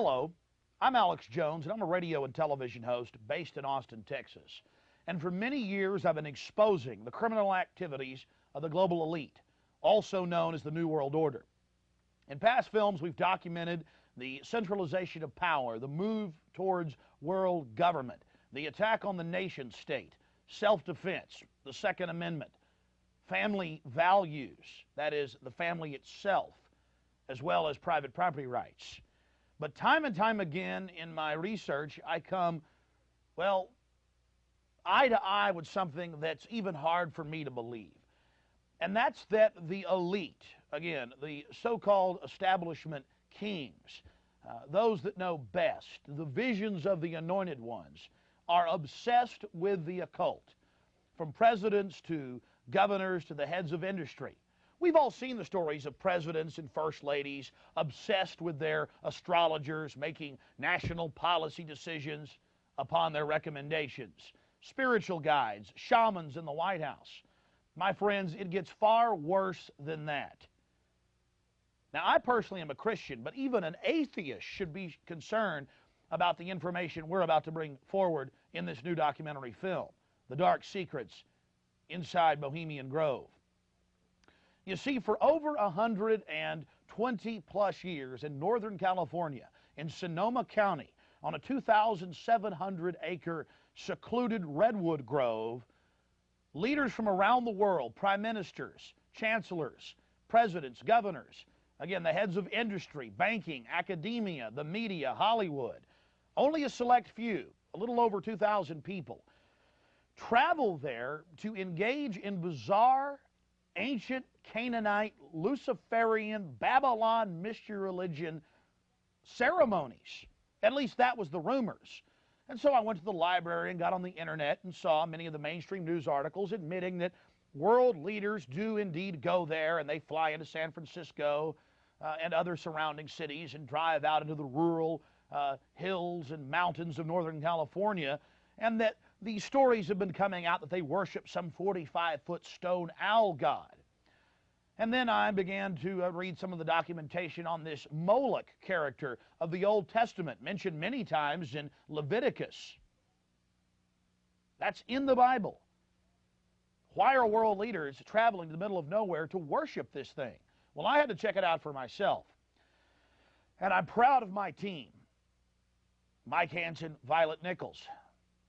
Hello, I'm Alex Jones, and I'm a radio and television host based in Austin, Texas. And for many years, I've been exposing the criminal activities of the global elite, also known as the New World Order. In past films, we've documented the centralization of power, the move towards world government, the attack on the nation state, self-defense, the Second Amendment, family values, that is, the family itself, as well as private property rights. But time and time again in my research, I come, well, eye to eye with something that's even hard for me to believe. And that's that the elite, again, the so-called establishment kings, those that know best, the visions of the anointed ones, are obsessed with the occult, from presidents to governors to the heads of industry. We've all seen the stories of presidents and first ladies obsessed with their astrologers making national policy decisions upon their recommendations, spiritual guides, shamans in the White House. My friends, it gets far worse than that. Now, I personally am a Christian, but even an atheist should be concerned about the information we're about to bring forward in this new documentary film, The Dark Secrets Inside Bohemian Grove. You see, for over 120 plus years in Northern California, in Sonoma County, on a 2,700-acre secluded redwood grove, leaders from around the world, prime ministers, chancellors, presidents, governors, again, the heads of industry, banking, academia, the media, Hollywood, only a select few, a little over 2,000 people, travel there to engage in bizarre, ancient Canaanite, Luciferian, Babylon mystery religion ceremonies. At least that was the rumors. And so I went to the library and got on the internet and saw many of the mainstream news articles admitting that world leaders do indeed go there, and they fly into San Francisco and other surrounding cities and drive out into the rural hills and mountains of Northern California, and that these stories have been coming out that they worship some 45-foot stone owl god. And then I began to read some of the documentation on this Moloch character of the Old Testament, mentioned many times in Leviticus. That's in the Bible. Why are world leaders traveling to the middle of nowhere to worship this thing? Well, I had to check it out for myself. And I'm proud of my team, Mike Hansen, Violet Nichols.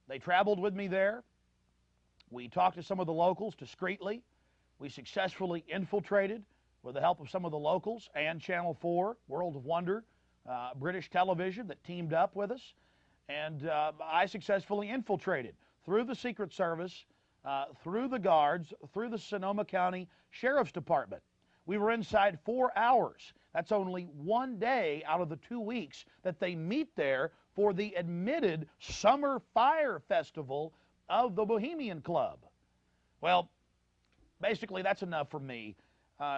They traveled with me there. We talked to some of the locals discreetly. We successfully infiltrated, with the help of some of the locals and Channel 4, World of Wonder, British television that teamed up with us. And I successfully infiltrated through the Secret Service, through the guards, through the Sonoma County Sheriff's Department. We were inside 4 hours. That's only one day out of the 2 weeks that they meet there for the admitted Summer Fire Festival of the Bohemian Club. Well, basically, that's enough for me.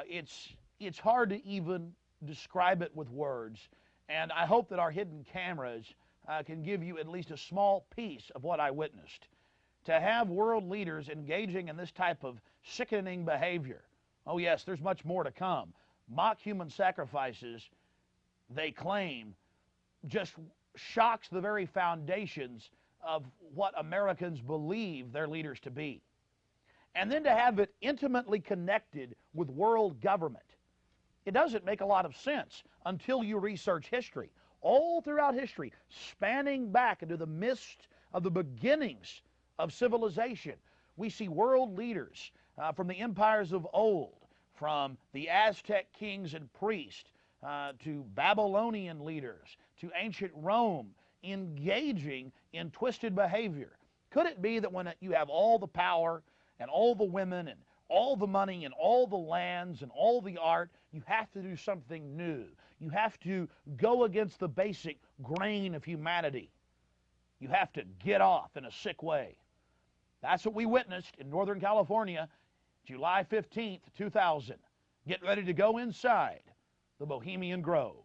It's hard to even describe it with words, and I hope that our hidden cameras can give you at least a small piece of what I witnessed. To have world leaders engaging in this type of sickening behavior, oh yes, there's much more to come. Mock human sacrifices, they claim, just shocks the very foundations of what Americans believe their leaders to be. And then to have it intimately connected with world government. It doesn't make a lot of sense until you research history. All throughout history, spanning back into the midst of the beginnings of civilization, we see world leaders from the empires of old, from the Aztec kings and priests, to Babylonian leaders, to ancient Rome, engaging in twisted behavior. Could it be that when you have all the power and all the women and all the money and all the lands and all the art, you have to do something new? You have to go against the basic grain of humanity. You have to get off in a sick way. That's what we witnessed in Northern California, July 15th, 2000. Get ready to go inside the Bohemian Grove.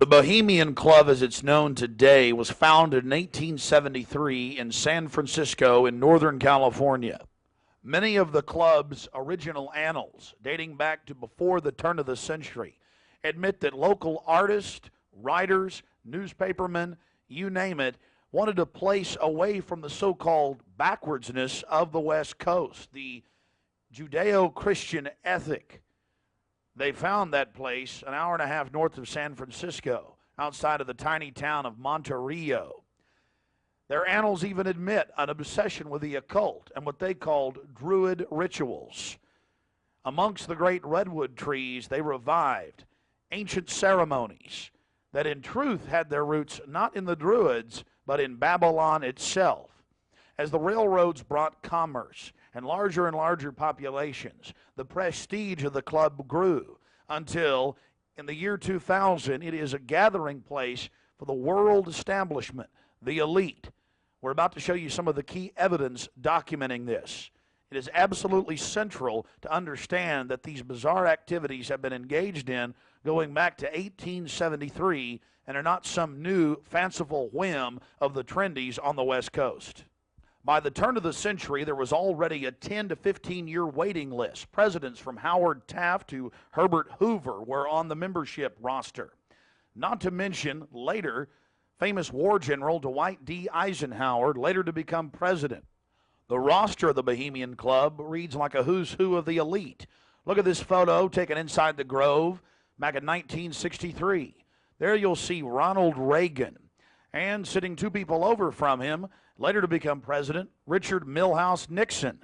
The Bohemian Club, as it's known today, was founded in 1873 in San Francisco in Northern California. Many of the club's original annals, dating back to before the turn of the century, admit that local artists, writers, newspapermen, you name it, wanted a place away from the so-called backwardsness of the West Coast, the Judeo-Christian ethic. They found that place an hour and a half north of San Francisco, outside of the tiny town of Monterey. Their annals even admit an obsession with the occult and what they called Druid rituals. Amongst the great redwood trees, they revived ancient ceremonies that in truth had their roots not in the Druids, but in Babylon itself. As the railroads brought commerce and larger populations, the prestige of the club grew until, in the year 2000, it is a gathering place for the world establishment, the elite. We're about to show you some of the key evidence documenting this. It is absolutely central to understand that these bizarre activities have been engaged in going back to 1873 and are not some new fanciful whim of the trendies on the West Coast. By the turn of the century, there was already a 10 to 15-year waiting list. Presidents from Howard Taft to Herbert Hoover were on the membership roster. Not to mention, later, famous war general Dwight D. Eisenhower, later to become president. The roster of the Bohemian Club reads like a who's who of the elite. Look at this photo taken inside the Grove back in 1963. There you'll see Ronald Reagan, and sitting two people over from him, later to become president, Richard Milhous Nixon.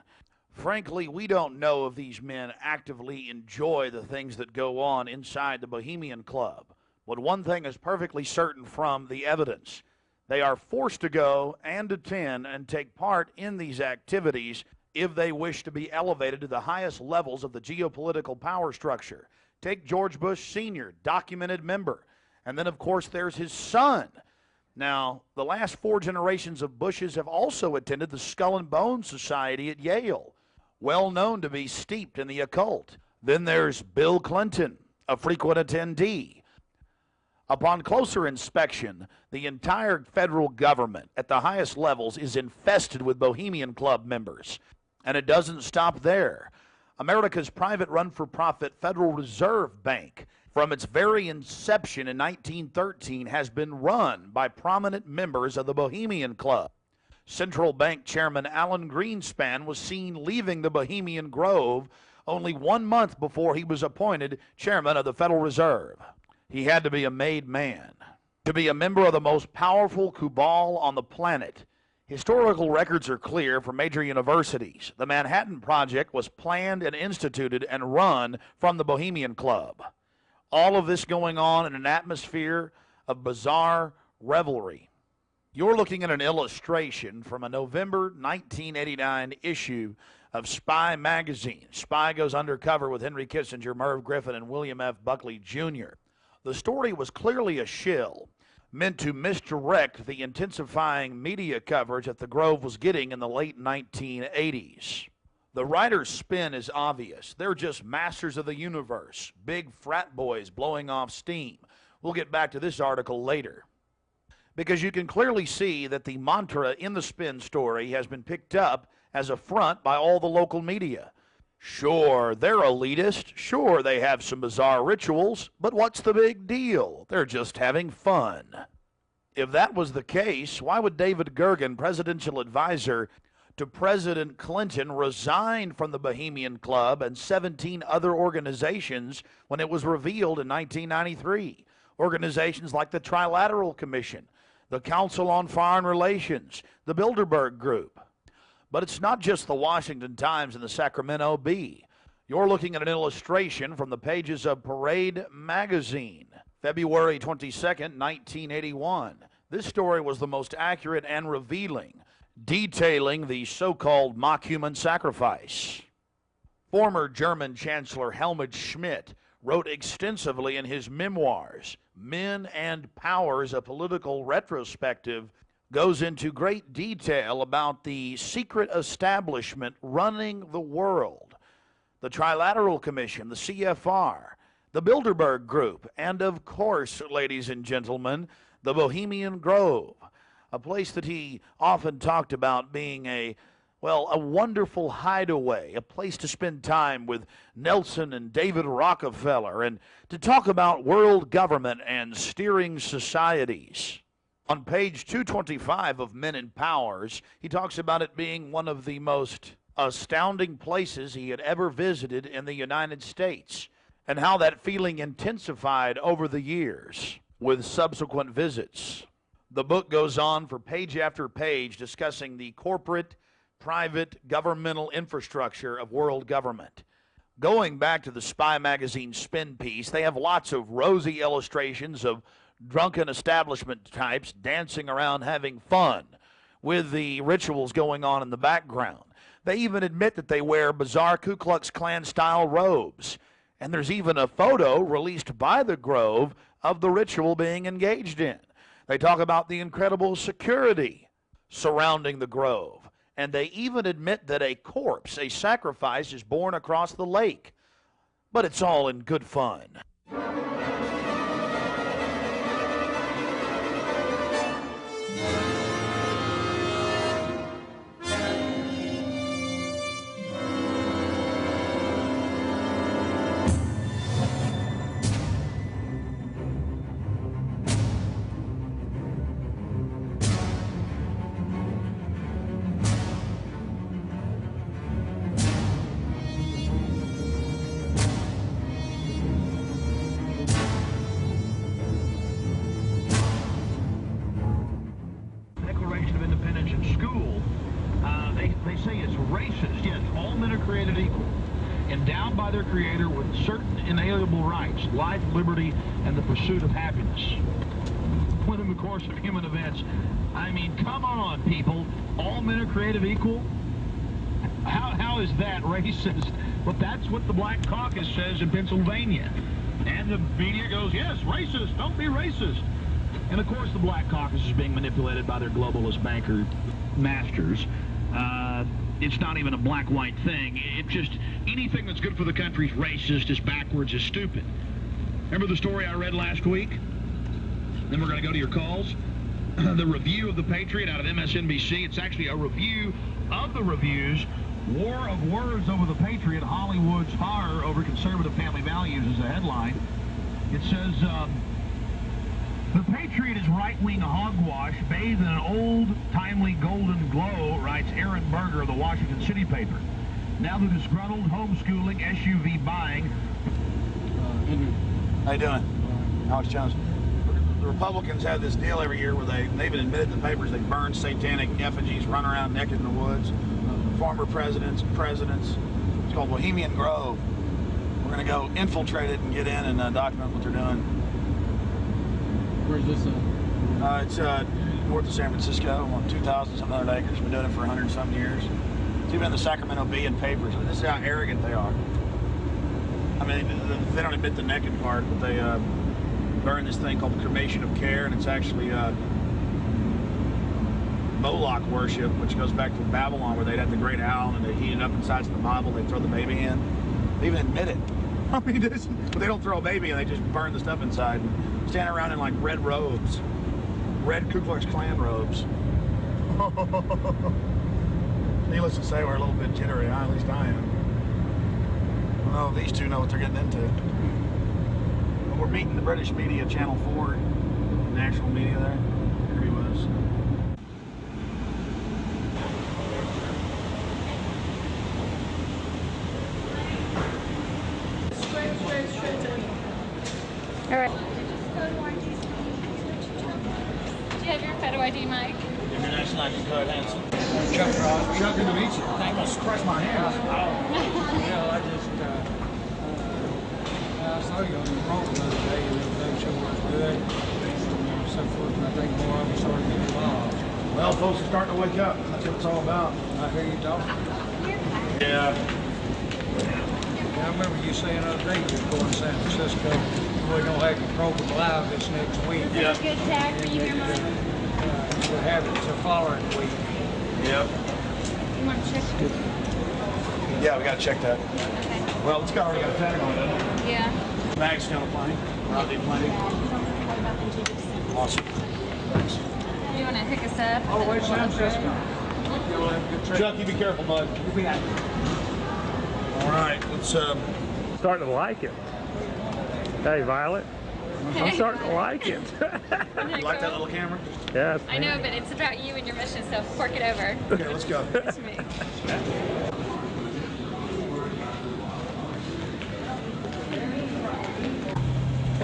Frankly, we don't know if these men actively enjoy the things that go on inside the Bohemian Club. But one thing is perfectly certain from the evidence. They are forced to go and attend and take part in these activities if they wish to be elevated to the highest levels of the geopolitical power structure. Take George Bush Sr., documented member. And then, of course, there's his son. Now, the last 4 generations of Bushes have also attended the Skull and Bones Society at Yale, well known to be steeped in the occult. Then there's Bill Clinton, a frequent attendee. Upon closer inspection, the entire federal government at the highest levels is infested with Bohemian Club members. And it doesn't stop there. America's private run-for-profit Federal Reserve Bank, from its very inception in 1913, has been run by prominent members of the Bohemian Club. Central Bank Chairman Alan Greenspan was seen leaving the Bohemian Grove only 1 month before he was appointed chairman of the Federal Reserve. He had to be a made man to be a member of the most powerful cabal on the planet. Historical records are clear from major universities. The Manhattan Project was planned and instituted and run from the Bohemian Club. All of this going on in an atmosphere of bizarre revelry. You're looking at an illustration from a November 1989 issue of Spy magazine. Spy goes undercover with Henry Kissinger, Merv Griffin, and William F. Buckley Jr. The story was clearly a shill, meant to misdirect the intensifying media coverage that the Grove was getting in the late 1980s. The writer's spin is obvious. They're just masters of the universe, big frat boys blowing off steam. We'll get back to this article later. Because you can clearly see that the mantra in the spin story has been picked up as a front by all the local media. Sure, they're elitist. Sure, they have some bizarre rituals. But what's the big deal? They're just having fun. If that was the case, why would David Gergen, presidential advisor to President Clinton, resign from the Bohemian Club and 17 other organizations when it was revealed in 1993? Organizations like the Trilateral Commission, the Council on Foreign Relations, the Bilderberg Group. But it's not just the Washington Times and the Sacramento Bee. You're looking at an illustration from the pages of Parade magazine, February 22nd, 1981. This story was the most accurate and revealing, detailing the so-called mock-human sacrifice. Former German Chancellor Helmut Schmidt wrote extensively in his memoirs, Men and Powers, a Political Retrospective, goes into great detail about the secret establishment running the world. The Trilateral Commission, the CFR, the Bilderberg Group, and of course, ladies and gentlemen, the Bohemian Grove, a place that he often talked about being a wonderful hideaway, a place to spend time with Nelson and David Rockefeller, and to talk about world government and steering societies. On page 225 of Men and Powers, he talks about it being one of the most astounding places he had ever visited in the United States, and how that feeling intensified over the years with subsequent visits. The book goes on for page after page discussing the corporate, private, governmental infrastructure of world government. Going back to the Spy magazine spin piece, they have lots of rosy illustrations of drunken establishment types dancing around having fun with the rituals going on in the background. They even admit that they wear bizarre Ku Klux Klan style robes. And there's even a photo released by the Grove of the ritual being engaged in. They talk about the incredible security surrounding the Grove. And they even admit that a corpse, a sacrifice, is borne across the lake. But it's all in good fun. Endowed by their creator with certain inalienable rights, life, liberty, and the pursuit of happiness. Within the course of human events, I mean, come on, people. All men are created equal? How is that racist? Well, that's what the Black Caucus says in Pennsylvania. And the media goes, yes, racist, don't be racist. And of course the Black Caucus is being manipulated by their globalist banker masters. It's not even a black-white thing. It's just anything that's good for the country is racist, is backwards, is stupid. Remember the story I read last week? Then we're going to go to your calls. The review of The Patriot out of MSNBC. It's actually a review of the reviews. War of Words over The Patriot, Hollywood's horror over conservative family values is the headline. It says, The Patriot is right-wing hogwash bathed in an old, timely golden glow, writes Aaron Berger of the Washington City paper. Now the disgruntled homeschooling, SUV buying. How you doing? Alex Jones. The Republicans have this deal every year where they even admitted in the papers they burn satanic effigies, run around naked in the woods. Former presidents. It's called Bohemian Grove. We're going to go infiltrate it and get in and document what they're doing. Where's this at? It's north of San Francisco, on 2,000-some acres. Been doing it for 100-some years. It's even in the Sacramento Bee and papers. This is how arrogant they are. I mean, they don't admit the naked part, but they burn this thing called the cremation of care, and it's actually Moloch worship, which goes back to Babylon, where they'd have the great owl and they heat it up inside the Bible. They throw the baby in. They even admit it. I mean, but they don't throw a baby in. They just burn the stuff inside. And stand around in like red robes, red Ku Klux Klan robes. Needless to say, we're a little bit jittery. At least I am. Well, these two know what they're getting into. But we're meeting the British media, Channel 4, national media there. Here he was. All right. Do you have your photo ID, Mike? International ID card, Hanson. Chuck Crosby. Chuck, good to meet you. I almost crushed my hand. Yeah, I saw you on the program the other day and everything sure was good. And so forth, and I think more of us started getting involved. Well, folks are starting to wake up. That's what it's all about. I hear you talking. Yeah. I remember you saying the other day you were going to San Francisco. We're going to have your program live this next week. Is that a good tag for you here, Mike? We'll have it the following week. Yep. You want to check? Yeah, we got to check that. Okay. Well, it's already got a tag on it, doesn't it? Yeah. Bag's still plenty. Rodney plenty. Awesome. Thanks. Do you want to hook us up? All the way to San Francisco. You'll have a good trip. Chuck, you be careful, bud. You'll be happy. All right, let's Starting to like it. Hey, Violet. I'm starting to like it. you like that little camera? Yeah. I know, but it's about you and your mission, so fork it over. Okay, let's go. It's me.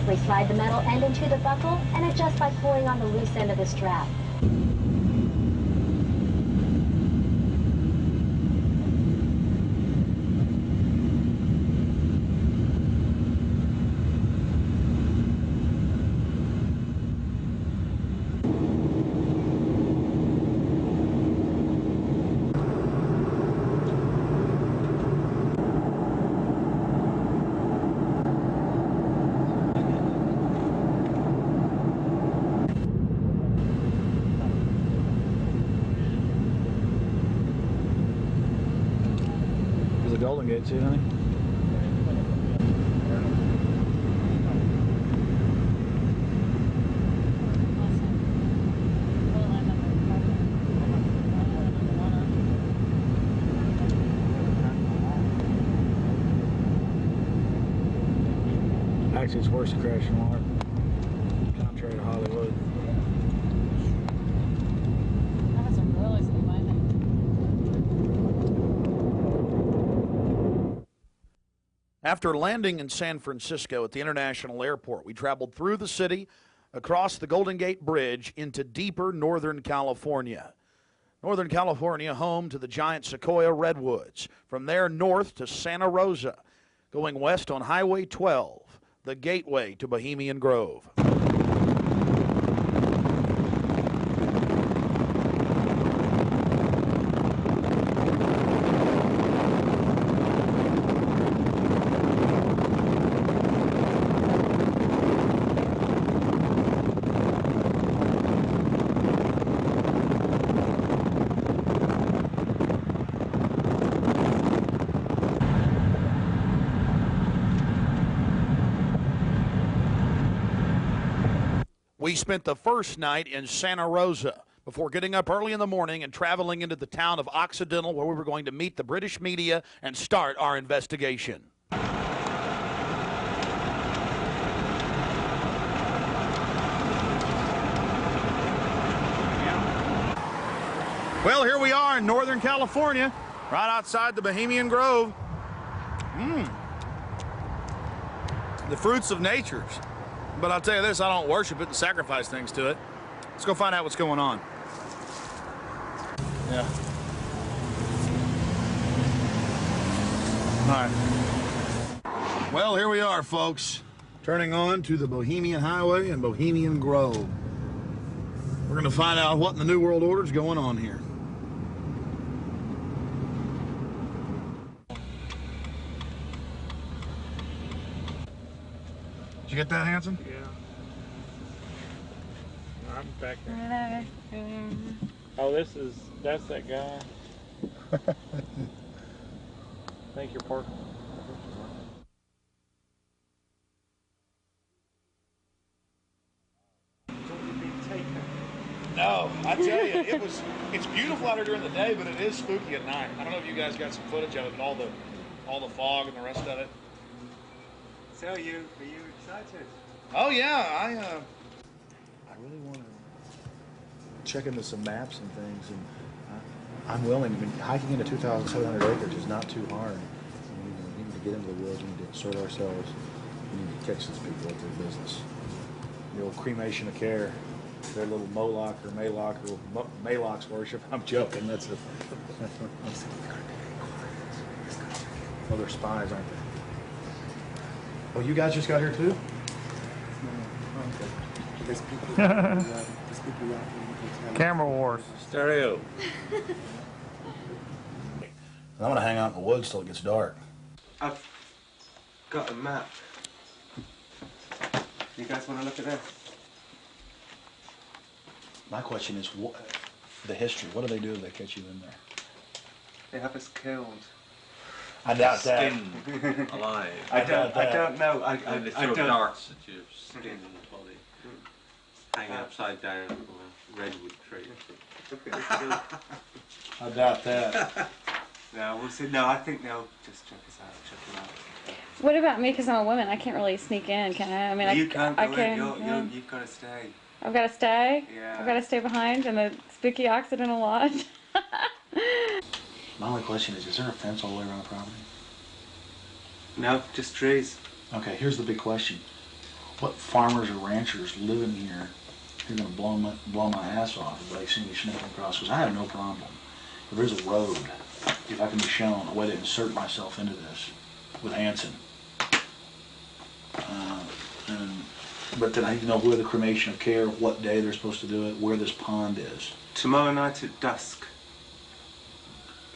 We slide the metal end into the buckle and adjust by pulling on the loose end of the strap. There's a Golden Gate too, honey. Actually, it's worse to crash in water, contrary to Hollywood. After landing in San Francisco at the International Airport, we traveled through the city, across the Golden Gate Bridge, into deeper Northern California. Northern California, home to the giant Sequoia redwoods. From there north to Santa Rosa, going west on Highway 12, the gateway to Bohemian Grove. We spent the first night in Santa Rosa before getting up early in the morning and traveling into the town of Occidental, where we were going to meet the British media and start our investigation. Well, here we are in Northern California, right outside the Bohemian Grove. The fruits of nature. But I'll tell you this, I don't worship it and sacrifice things to it. Let's go find out what's going on. Yeah. All right. Well, here we are, folks. Turning on to the Bohemian Highway and Bohemian Grove. We're going to find out what in the New World Order is going on here. Did you get that, Hanson? Yeah. I'm back there. Oh, that's that guy. I think you're parking. No, I tell you, it's beautiful out here during the day, but it is spooky at night. I don't know if you guys got some footage of it, but all the fog and the rest of it. So are you excited? Oh yeah, I really want to check into some maps and things, and I'm willing. I mean, hiking into 2,700 acres is not too hard. We need to get into the woods. We need to assert ourselves. We need to catch these people at their business. The old cremation of care. Their little Moloch or Maloch or Maloch's worship. I'm joking. That's a. Oh, they're spies, aren't they? Oh, you guys just got here too? Camera wars. Stereo. I'm gonna hang out in the woods till it gets dark. I've got a map. You guys want to look at that? My question is, the history. What do they do if they catch you in there? They have us killed. I doubt that. Skin alive. I doubt that. I don't know. And they I throw don't. darts at your skin and body. Hanging upside down from a redwood tree. I doubt that. No, we'll see. No, I think they'll just check us out. Check them out. What about me? Because I'm a woman, I can't really sneak in, can I? I mean, You can't go I in. can. You've got to stay. I've got to stay. Yeah. I've got to stay behind in the spooky Occidental Lodge. My only question is there a fence all the way around the property? No, just trees. Okay, here's the big question. What farmers or ranchers living here are going to blow my ass off if they see me sneaking across? Because I have no problem. If there's a road, if I can be shown a way to insert myself into this with Hanson. But then I need to know where the cremation of care, what day they're supposed to do it, where this pond is. Tomorrow night at dusk.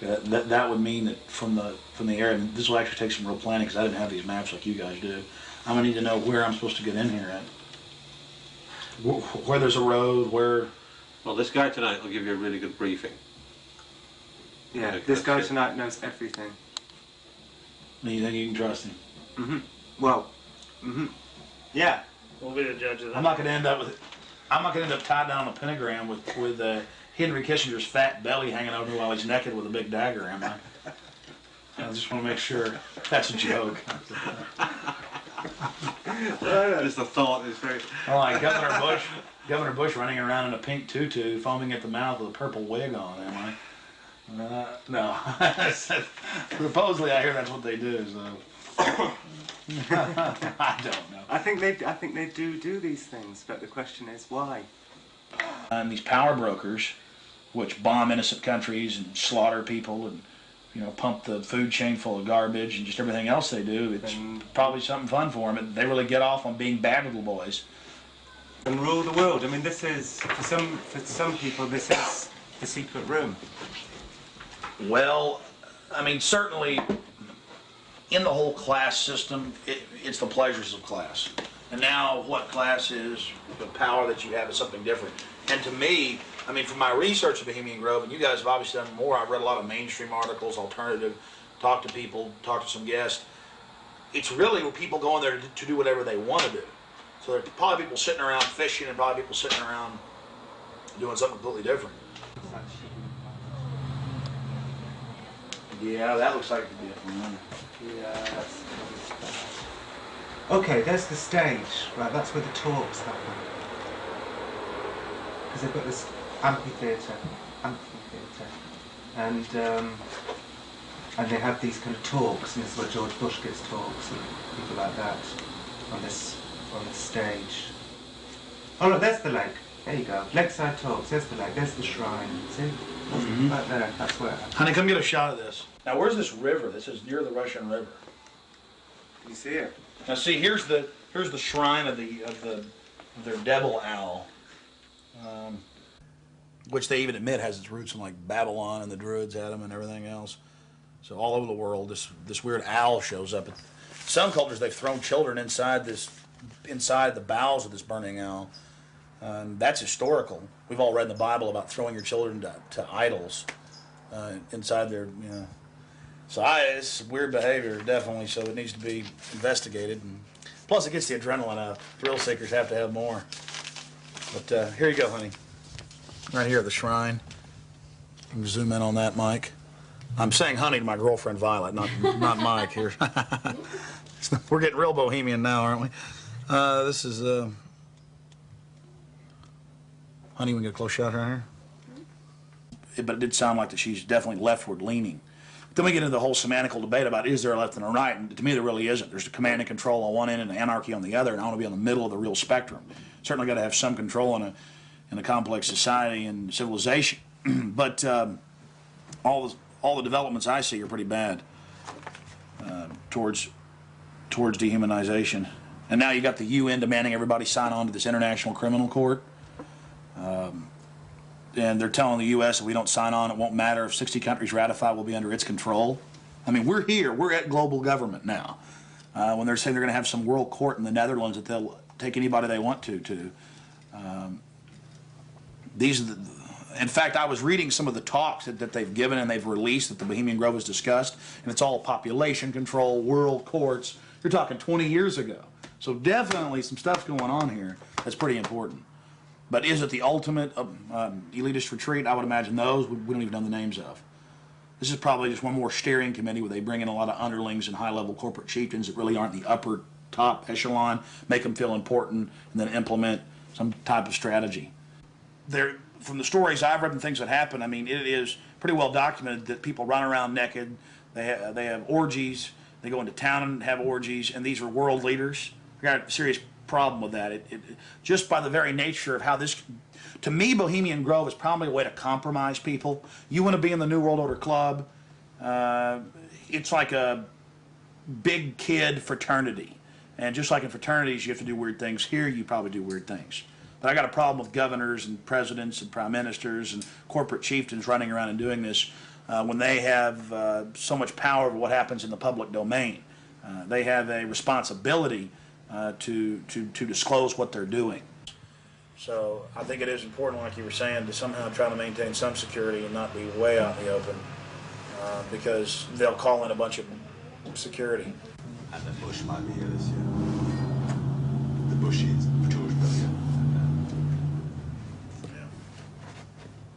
Okay, that would mean that from the area, and this will actually take some real planning because I didn't have these maps like you guys do. I'm gonna need to know where I'm supposed to get in here at. Where there's a road, where... Well, this guy tonight will give you a really good briefing. Yeah, Like, this guy that's it. tonight knows everything. You think you can trust him? Mm-hmm. Well, mm-hmm. Yeah. We'll be the judge of that. I'm not gonna end up tied down on a pentagram with Henry Kissinger's fat belly hanging over while he's naked with a big dagger, am I? I just want to make sure that's a joke. Just the thought is very... Oh, like Governor Bush running around in a pink tutu, foaming at the mouth with a purple wig on, am I? No. Supposedly I hear that's what they do, so... I don't know. I think they do these things, but the question is why? And these power brokers, which bomb innocent countries and slaughter people and, you know, pump the food chain full of garbage and just everything else they do, it's probably something fun for them. They really get off on being bad little boys. And rule the world. I mean, this is, for some people, this is the secret room. Well, I mean, certainly in the whole class system, it's the pleasures of class. And now what class is, the power that you have is something different. And to me, I mean, from my research of Bohemian Grove, and you guys have obviously done more, I've read a lot of mainstream articles, alternative, talked to people, talked to some guests. It's really where people go in there to do whatever they want to do. So there are probably people sitting around fishing and probably people sitting around doing something completely different. Yeah, that looks like it could be a fun. Yeah, that's okay, there's the stage. Right, that's where the talks happen. Because they've got this amphitheatre, and they have these kind of talks, and this is where George Bush gives talks and people like that on this stage. Oh look, there's the lake. There you go. Lakeside talks. There's the lake. There's the shrine. See? Right there. That's where. Honey, come get a shot of this. Now, where's this river? This is near the Russian River. Can you see it? Now, see, here's the shrine of their devil owl, which they even admit has its roots in like Babylon, and the Druids had them and everything else. So all over the world, this weird owl shows up. Some cultures, they've thrown children inside the bowels of this burning owl. That's historical. We've all read in the Bible about throwing your children to idols inside their, you know. So it's weird behavior, definitely, so it needs to be investigated. And plus, it gets the adrenaline out. Thrill seekers have to have more. But here you go, honey. Right here, the shrine. You can zoom in on that, Mike. I'm saying honey to my girlfriend, Violet, not Mike here. We're getting real bohemian now, aren't we? This is... Honey, we can get a close shot right here. But it did sound like that she's definitely leftward leaning. Then we get into the whole semantical debate about is there a left and a right, and to me there really isn't. There's the command and control on one end and the anarchy on the other, and I want to be on the middle of the real spectrum. Certainly got to have some control in a complex society and civilization. But all the developments I see are pretty bad towards dehumanization. And now you got the UN demanding everybody sign on to this International Criminal Court. And they're telling the U.S. if we don't sign on, it won't matter. If 60 countries ratify, we'll be under its control. I mean, we're here. We're at global government now. When they're saying they're going to have some world court in the Netherlands that they'll take anybody they want to. These are In fact, I was reading some of the talks that they've given and they've released that the Bohemian Grove has discussed, and it's all population control, world courts. You're talking 20 years ago. So definitely some stuff's going on here that's pretty important. But is it the ultimate elitist retreat? I would imagine those we don't even know the names of. This is probably just one more steering committee where they bring in a lot of underlings and high-level corporate chieftains that really aren't the upper top echelon, make them feel important, and then implement some type of strategy. From the stories I've read and things that happen, I mean, it is pretty well documented that people run around naked. They have orgies. They go into town and have orgies, and these are world leaders. We got a serious problem with that. Just by the very nature of how this, to me, Bohemian Grove is probably a way to compromise people. You want to be in the New World Order Club. It's like a big kid fraternity. And just like in fraternities, you have to do weird things. Here, you probably do weird things. But I got a problem with governors and presidents and prime ministers and corporate chieftains running around and doing this when they have so much power over what happens in the public domain. They have a responsibility to disclose what they're doing. So I think it is important, like you were saying, to somehow try to maintain some security and not be way out in the open because they'll call in a bunch of security. And the Bush might be here this year. The Bush is George W.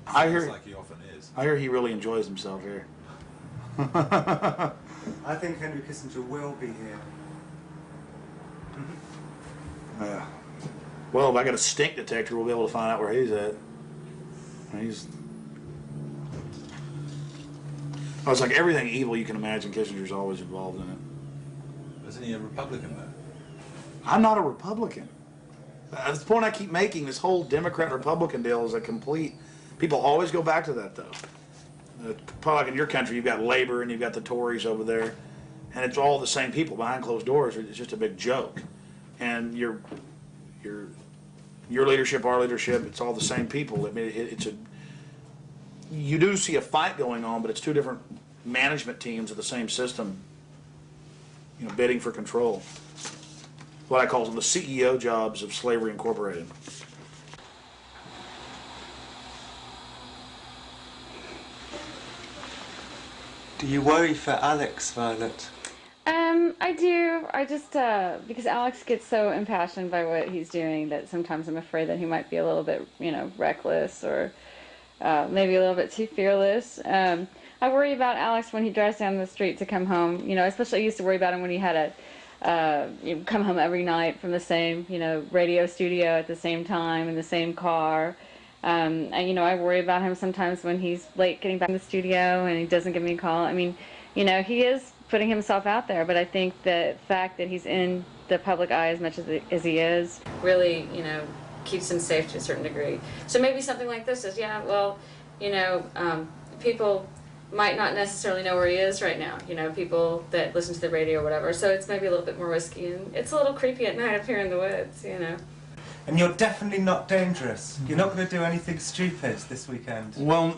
I hear, like he often is. I hear he really enjoys himself here. I think Henry Kissinger will be here. Yeah. Well, if I got a stink detector, we'll be able to find out where he's at. Oh, it's like everything evil you can imagine, Kissinger's always involved in it. Isn't he a Republican, though? I'm not a Republican. That's the point I keep making. This whole Democrat-Republican deal is a complete... People always go back to that, though. Probably like in your country, you've got Labor and you've got the Tories over there, and it's all the same people behind closed doors. It's just a big joke. And your leadership, our leadership, it's all the same people. I mean, you do see a fight going on, but it's two different management teams of the same system, bidding for control. What I call them the CEO jobs of Slavery Incorporated. Do you worry for Alex, Violet? I do. I just, because Alex gets so impassioned by what he's doing that sometimes I'm afraid that he might be a little bit, reckless or maybe a little bit too fearless. I worry about Alex when he drives down the street to come home. Especially I used to worry about him when he had come home every night from the same, radio studio at the same time in the same car. And, I worry about him sometimes when he's late getting back in the studio and he doesn't give me a call. I mean, he is putting himself out there, but I think the fact that he's in the public eye as much as he is really, keeps him safe to a certain degree. So maybe something like this is, people might not necessarily know where he is right now, people that listen to the radio or whatever. So it's maybe a little bit more risky, and it's a little creepy at night up here in the woods, And you're definitely not dangerous. You're not going to do anything stupid this weekend. Well,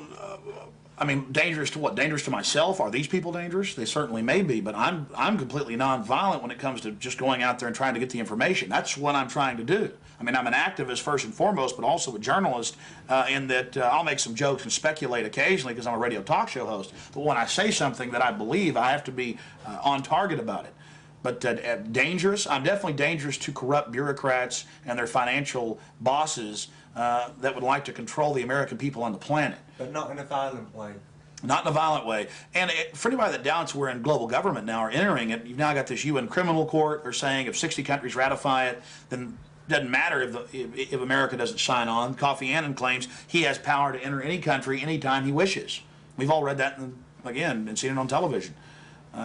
I mean, dangerous to what? Dangerous to myself? Are these people dangerous? They certainly may be, but I'm completely nonviolent when it comes to just going out there and trying to get the information. That's what I'm trying to do. I mean, I'm an activist first and foremost, but also a journalist in that I'll make some jokes and speculate occasionally because I'm a radio talk show host. But when I say something that I believe, I have to be on target about it. But dangerous? I'm definitely dangerous to corrupt bureaucrats and their financial bosses that would like to control the American people on the planet. But not in a violent way. Not in a violent way. And for anybody that doubts we're in global government now or entering it, you've now got this UN criminal court. They're saying if 60 countries ratify it, then it doesn't matter if America doesn't sign on. Kofi Annan claims he has power to enter any country anytime he wishes. We've all read that, and seen it on television.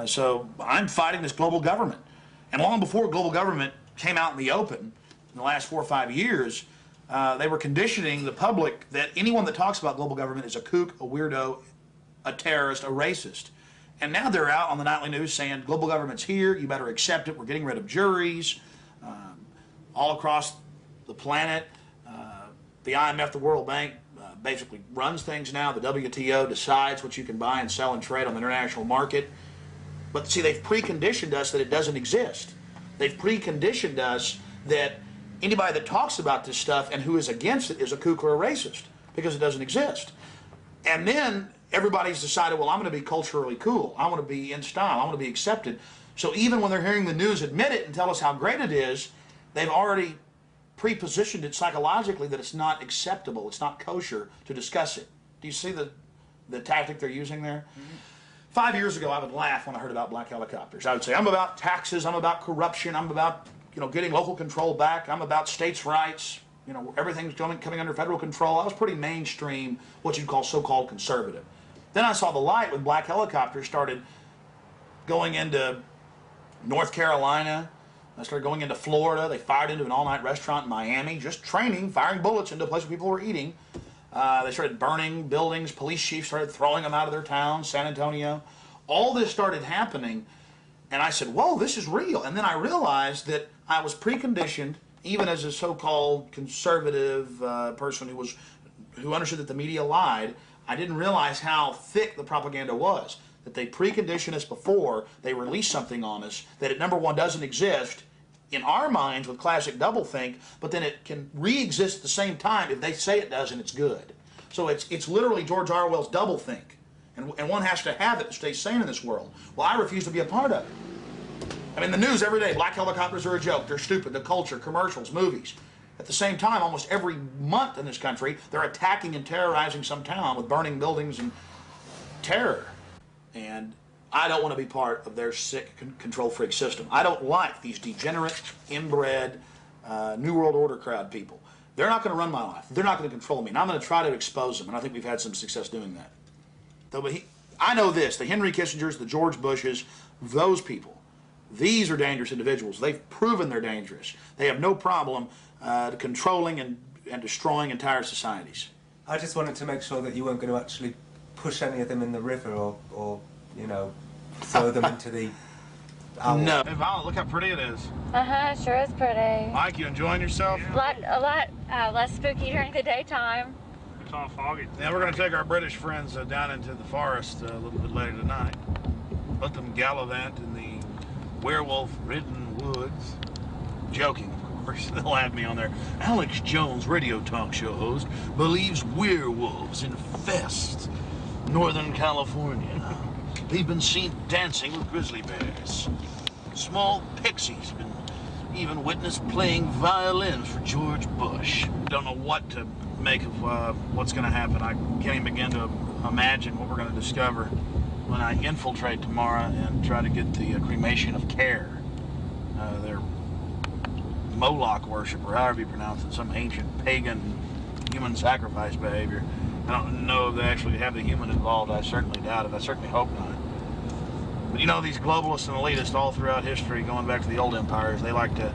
So I'm fighting this global government. And long before global government came out in the open, in the last 4 or 5 years, they were conditioning the public that anyone that talks about global government is a kook, a weirdo, a terrorist, a racist. And now they're out on the nightly news saying global government's here, you better accept it, we're getting rid of juries all across the planet. The IMF, the World Bank, basically runs things now. The WTO decides what you can buy and sell and trade on the international market. But see, they've preconditioned us that it doesn't exist. They've preconditioned us that anybody that talks about this stuff and who is against it is a kook or a racist. because it doesn't exist. And then everybody's decided, well, I'm going to be culturally cool. I want to be in style. I want to be accepted. So even when they're hearing the news admit it and tell us how great it is, they've already pre-positioned it psychologically that it's not acceptable, it's not kosher to discuss it. Do you see the tactic they're using there? Mm-hmm. 5 years ago, I would laugh when I heard about black helicopters. I would say, I'm about taxes, I'm about corruption, I'm about getting local control back, I'm about states' rights, everything's coming under federal control. I was pretty mainstream, what you'd call so-called conservative. Then I saw the light when black helicopters started going into North Carolina. I started going into Florida. They fired into an all-night restaurant in Miami, just training, firing bullets into a place where people were eating. They started burning buildings. Police chiefs started throwing them out of their towns, San Antonio. All this started happening, and I said, whoa, this is real. And then I realized that I was preconditioned, even as a so-called conservative person who understood that the media lied. I didn't realize how thick the propaganda was, that they precondition us before they release something on us, that it, number one, doesn't exist in our minds with classic doublethink, but then it can re-exist at the same time if they say it does and it's good. So it's literally George Orwell's doublethink, and one has to have it to stay sane in this world. Well, I refuse to be a part of it. I mean, the news every day, black helicopters are a joke, they're stupid, the culture, commercials, movies. At the same time, almost every month in this country, they're attacking and terrorizing some town with burning buildings and terror. And I don't want to be part of their sick control freak system. I don't like these degenerate, inbred, New World Order crowd people. They're not going to run my life. They're not going to control me. And I'm going to try to expose them. And I think we've had some success doing that. I know this, the Henry Kissingers, the George Bushes, those people, these are dangerous individuals. They've proven they're dangerous. They have no problem controlling and destroying entire societies. I just wanted to make sure that you weren't going to actually push any of them in the river or throw them into the owl. No. Hey, Violet, look how pretty it is. Uh-huh, sure is pretty. Mike, you enjoying yourself? A lot less spooky during the daytime. It's all foggy. Yeah, we're going to take our British friends down into the forest a little bit later tonight. Let them gallivant in the werewolf-ridden woods. Joking, of course. They'll have me on there. Alex Jones, radio talk show host, believes werewolves infest Northern California. They've been seen dancing with grizzly bears. Small pixies have been even witnessed playing violins for George Bush. Don't know what to make of what's going to happen. I can't even begin to imagine what we're going to discover when I infiltrate tomorrow and try to get the cremation of care. Their Moloch worship, or however you pronounce it, some ancient pagan human sacrifice behavior. I don't know if they actually have the human involved. I certainly doubt it. I certainly hope not. But these globalists and elitists all throughout history, going back to the old empires, they like to,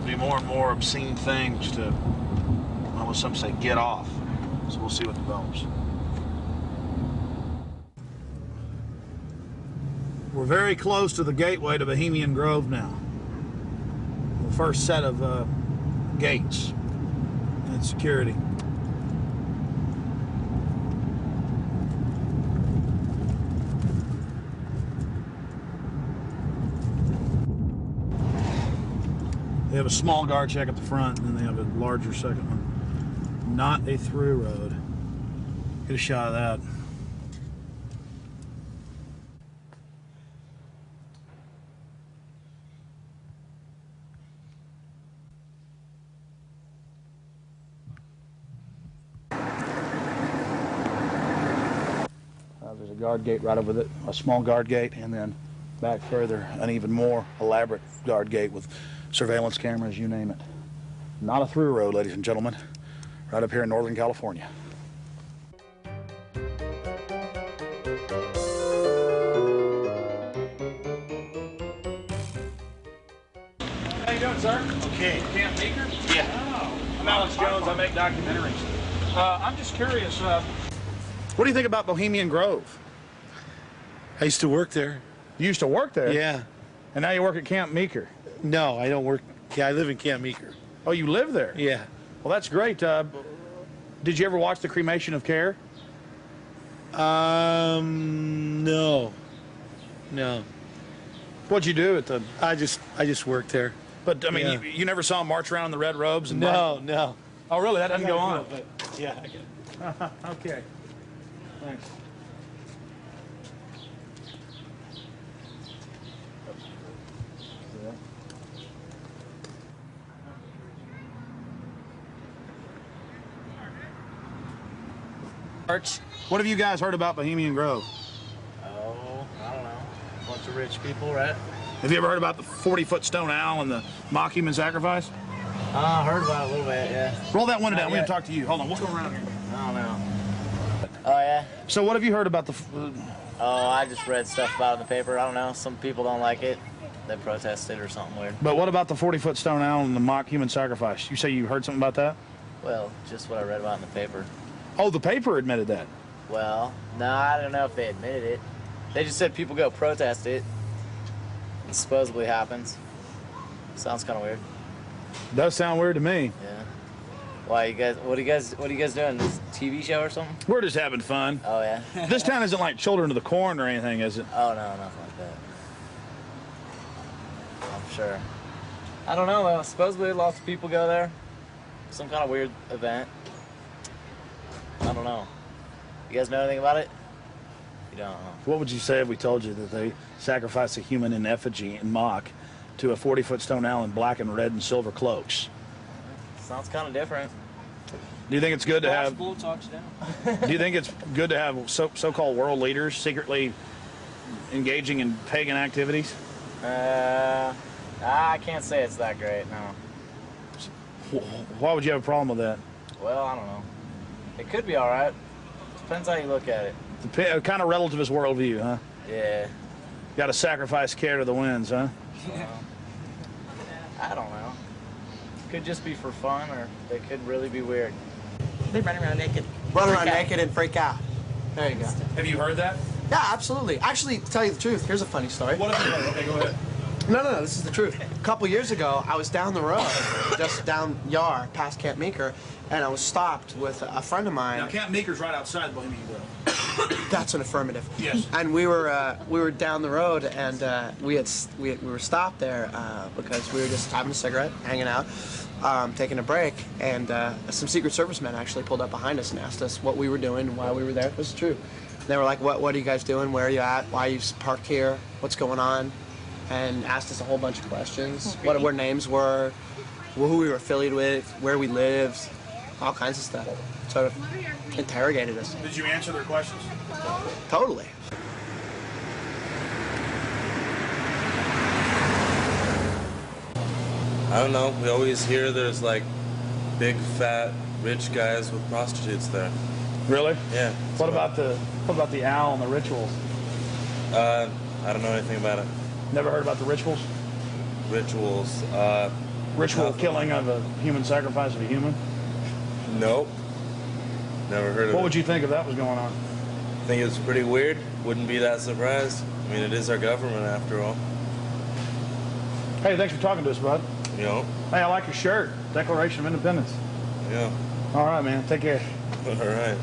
do more and more obscene things to, what some say, get off. So we'll see what develops. We're very close to the gateway to Bohemian Grove now. The first set of gates and security. They have a small guard check at the front, and then they have a larger second one. Not a through road. Get a shot of that. There's a guard gate right over it, a small guard gate, and then back further, an even more elaborate guard gate with surveillance cameras, you name it. Not a through road, ladies and gentlemen, right up here in Northern California. How you doing, sir? Okay. Camp Meeker? Yeah. Oh. I'm Alex Jones. I make documentaries. I'm just curious, what do you think about Bohemian Grove? I used to work there. You used to work there? Yeah. And now you work at Camp Meeker? No, I don't work. Yeah, I live in Camp Meeker. Oh, you live there? Yeah. Well, that's great. Did you ever watch the cremation of care? No. No. What'd you do at the... I just worked there. But, I mean, you never saw him march around in the red robes? And no. Oh, really? That doesn't go on? Yeah, I get it. Okay. Thanks. What have you guys heard about Bohemian Grove? Oh, I don't know. A bunch of rich people, right? Have you ever heard about the 40-foot stone owl and the mock human sacrifice? I heard about it a little bit, yeah. Roll that window down. We're going to talk to you. Hold on. We'll go around here. I don't know. Oh, yeah? So what have you heard about the... Oh, I just read stuff about it in the paper. I don't know. Some people don't like it. They protested or something weird. But what about the 40-foot stone owl and the mock human sacrifice? You say you heard something about that? Well, just what I read about in the paper. Oh, the paper admitted that? Well, no, I don't know if they admitted it. They just said people go protest it. It supposedly happens. Sounds kind of weird. Does sound weird to me. Yeah. Why you guys? What are you guys doing? This TV show or something? We're just having fun. Oh yeah. This town isn't like Children of the Corn or anything, is it? Oh no, nothing like that. I'm sure. I don't know though. Supposedly lots of people go there. Some kind of weird event. I don't know. You guys know anything about it? You don't know. What would you say if we told you that they sacrificed a human in effigy in mock to a 40-foot stone owl in black and red and silver cloaks? Sounds kind of different. Do you think it's good to have... talks down. Do you think it's good to have so-called world leaders secretly engaging in pagan activities? I can't say it's that great, no. Why would you have a problem with that? Well, I don't know. It could be all right. Depends how you look at it. Kind of relativist worldview, huh? Yeah. Got to sacrifice care to the winds, huh? I don't know. Could just be for fun, or they could really be weird. They run around naked. Run around naked and freak out. There you go. Have you heard that? Yeah, absolutely. Actually, to tell you the truth, here's a funny story. What have you heard? Okay, go ahead. No, this is the truth. A couple years ago, I was down the road, just down Yar, past Camp Meeker, and I was stopped with a friend of mine. Now, Camp Meeker's right outside Bohemian Grove. That's an affirmative. Yes. And we were down the road, and we were stopped there because we were just having a cigarette, hanging out, taking a break, and some Secret Service men actually pulled up behind us and asked us what we were doing and why we were there. This is true. They were like, "What are you guys doing? Where are you at? Why are you parked here? What's going on?" And asked us a whole bunch of questions. What our names were, who we were affiliated with, where we lived, all kinds of stuff. Sort of interrogated us. Did you answer their questions? Totally. I don't know. We always hear there's like big, fat, rich guys with prostitutes there. Really? Yeah. What about the owl and the rituals? I don't know anything about it. Never heard about the rituals? Rituals. Ritual killing of a human sacrifice of a human? Nope. Never heard of it. What would you think if that was going on? I think it's pretty weird. Wouldn't be that surprised. I mean, it is our government after all. Hey, thanks for talking to us, bud. You know? Hey, I like your shirt. Declaration of Independence. Yeah. All right, man. Take care. All right.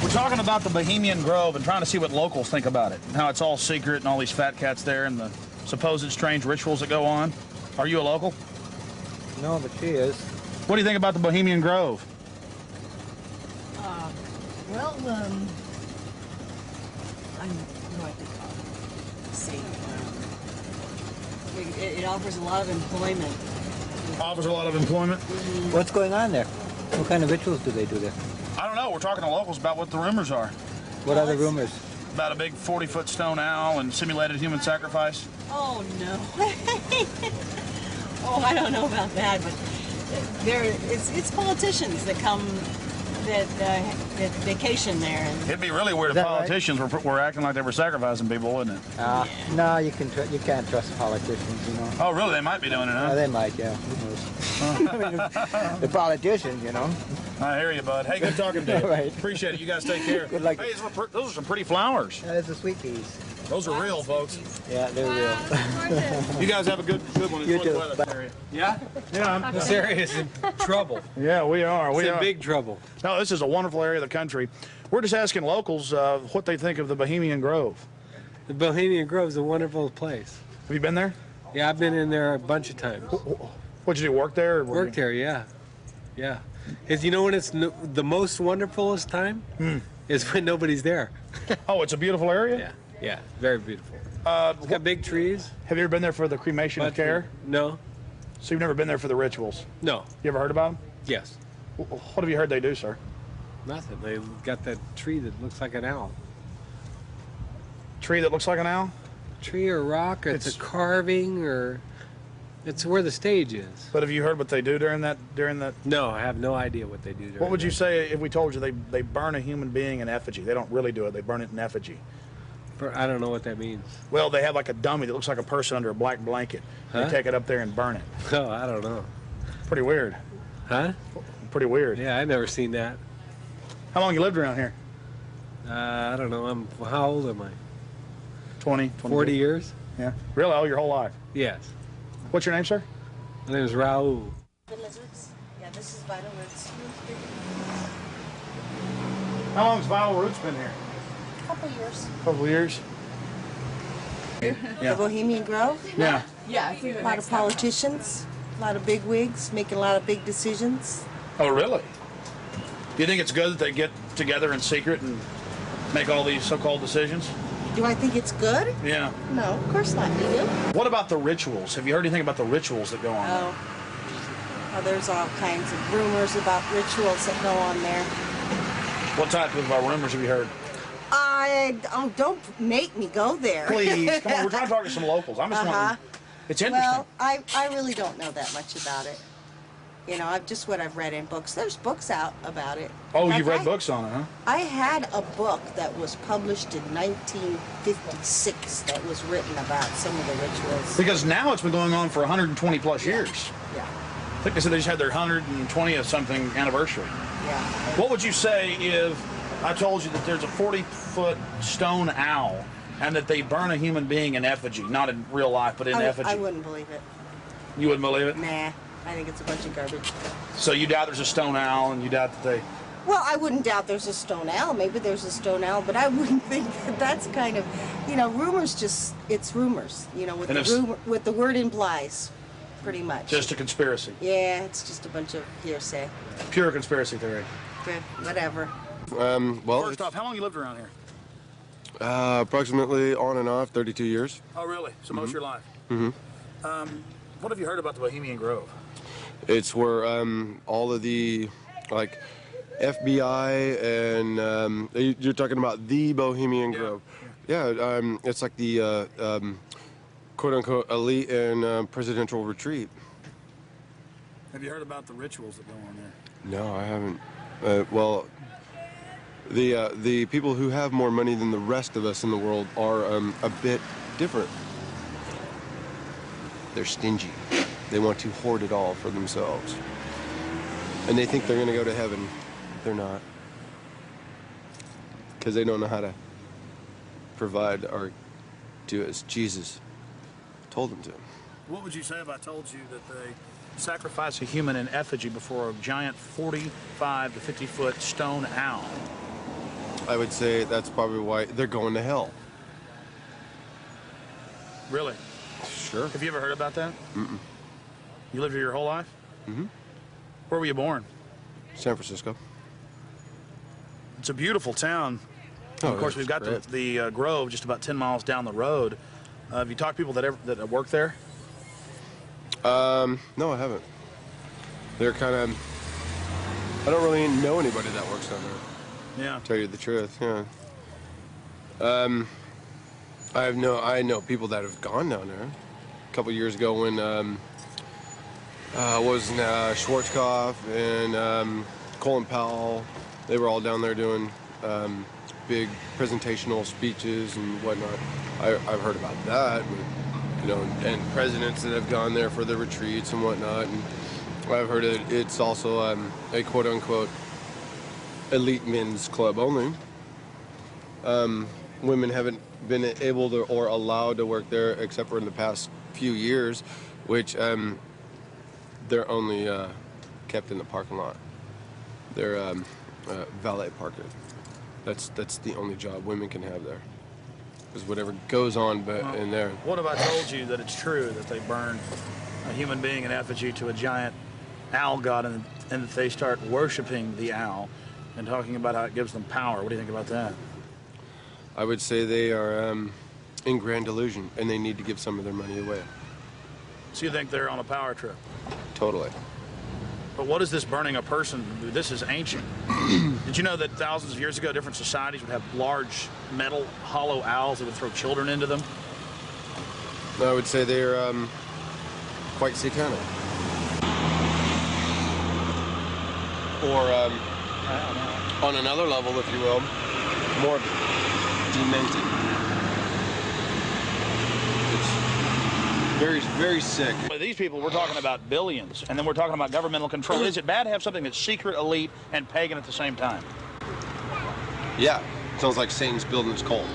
We're talking about the Bohemian Grove and trying to see what locals think about it. How it's all secret and all these fat cats there and the supposed strange rituals that go on. Are you a local? No, but she is. What do you think about the Bohemian Grove? Well, I know what they call it. Let's see. It offers a lot of employment. Offers a lot of employment? What's going on there? What kind of rituals do they do there? I don't know. We're talking to locals about what the rumors are. What are the rumors? About a big 40-foot stone owl and simulated human sacrifice. Oh, no. Oh, I don't know about that, but it's politicians that come, that vacation there. And it'd be really weird if politicians were acting like they were sacrificing people, wouldn't it? No, you can't trust politicians, you know. Oh, really? They might be doing it, huh? They might, yeah. Who knows? The politicians, you know. I hear you, bud. Hey, good talking to you. Right. Appreciate it. You guys take care. Good luck. Hey, those are some pretty flowers. Those are sweet peas. Those are real, folks. Yeah, they're real. You guys have a good one. You too. Yeah? Yeah. This area is in trouble. Yeah, we are. It's in big trouble. No, this is a wonderful area of the country. We're just asking locals what they think of the Bohemian Grove. The Bohemian Grove is a wonderful place. Have you been there? Yeah, I've been in there a bunch of times. What'd you do, work there? Worked there, yeah. Yeah. Is you know when it's the most wonderfulest time? Is when nobody's there. Oh, it's a beautiful area? Yeah. Yeah. Very beautiful. It's got big trees. Have you ever been there for the cremation of care? No. So you've never been there for the rituals? No. You ever heard about them? Yes. What have you heard they do, sir? Nothing. They got that tree that looks like an owl. Tree that looks like an owl? Tree or rock, or it's a carving, or it's where the stage is. But have you heard what they do during that? No, I have no idea what they do during What would you say if we told you they burn a human being in effigy? They don't really do it. They burn it in effigy. I don't know what that means. Well, they have like a dummy that looks like a person under a black blanket. Huh? They take it up there and burn it. Oh, I don't know. Pretty weird. Huh? Pretty weird. Yeah, I've never seen that. How long you lived around here? I don't know. How old am I? 20, 40 years? Yeah. Really? Oh, your whole life? Yes. What's your name, sir? My name is Raul. The lizards? Yeah, this is Vital Roots. How long has Vital Roots been here? Couple years. Couple years. The Bohemian Grove? Yeah. Yeah, a lot of politicians, a lot of big wigs, making a lot of big decisions. Oh, really? Do you think it's good that they get together in secret and make all these so-called decisions? Do I think it's good? Yeah. No, of course not. You do? What about the rituals? Have you heard anything about the rituals that go on there? Oh, there's all kinds of rumors about rituals that go on there. What type of rumors have you heard? Don't make me go there. Please, come on. We're trying to talk to some locals. I'm just wondering. It's interesting. Well, I really don't know that much about it. You know, what I've read in books. There's books out about it. Oh, you've read books on it, huh? I had a book that was published in 1956 that was written about some of the rituals. Because now it's been going on for 120 plus years. Yeah. I think they said they just had their 120th something anniversary. Yeah. What would you say if I told you that there's a 40-foot stone owl and that they burn a human being in effigy, not in real life, but in effigy? I wouldn't believe it. You wouldn't believe it? Nah, I think it's a bunch of garbage. So you doubt there's a stone owl, and you doubt that they... Well, I wouldn't doubt there's a stone owl. Maybe there's a stone owl, but I wouldn't think that that's kind of, rumors it's rumors, what the word implies, pretty much. Just a conspiracy. Yeah, it's just a bunch of hearsay. Pure conspiracy theory. Whatever. Well, first off, how long you lived around here? approximately on and off 32 years. Oh, really? So most of your life? Mm-hmm. What have you heard about the Bohemian Grove? It's where all of the, like, FBI and you're talking about the Bohemian Grove. Yeah, it's like the quote-unquote elite and presidential retreat. Have you heard about the rituals that go on there? No, I haven't. Well, the people who have more money than the rest of us in the world are a bit different. They're stingy. They want to hoard it all for themselves. And they think they're going to go to heaven. They're not. Because they don't know how to provide or do as Jesus told them to. What would you say if I told you that they sacrifice a human in effigy before a giant 45 to 50-foot stone owl? I would say that's probably why they're going to hell. Really? Sure. Have you ever heard about that? Mm-mm. You lived here your whole life? Mm-hmm. Where were you born? San Francisco. It's a beautiful town. Oh, of course, we've got the Grove just about 10 miles down the road. Have you talked to people that work there? No, I haven't. They're kind of... I don't really know anybody that works down there. Yeah. To tell you the truth, yeah. I know people that have gone down there. A couple years ago when Schwarzkopf and Colin Powell, they were all down there doing big presentational speeches and whatnot. I've heard about that, but, and presidents that have gone there for the retreats and whatnot. And I've heard it's also a quote-unquote elite men's club only. Women haven't been able to or allowed to work there except for in the past few years, which they're only kept in the parking lot. They're valet parking. That's the only job women can have there. Because whatever goes on in there. What if I told you that it's true that they burn a human being in effigy to a giant owl god and that they start worshiping the owl and talking about how it gives them power. What do you think about that? I would say they are in grand delusion, and they need to give some of their money away. So you think they're on a power trip? Totally. But what is this burning a person? This is ancient. Did you know that thousands of years ago, different societies would have large metal hollow owls that would throw children into them? I would say they're quite satanic. Or on another level, if you will, more demented. It's very, very sick. But these people, we're talking about billions, and then we're talking about governmental control. Is it bad to have something that's secret, elite, and pagan at the same time? Yeah, sounds like Satan's building his cult.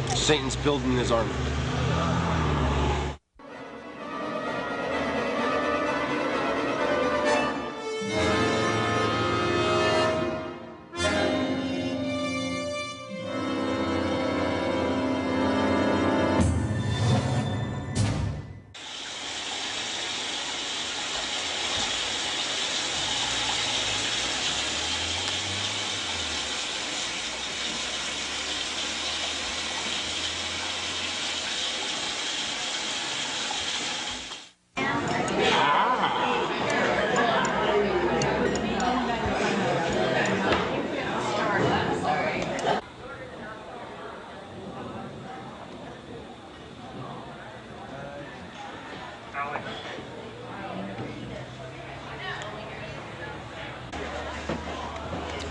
Satan's building his army.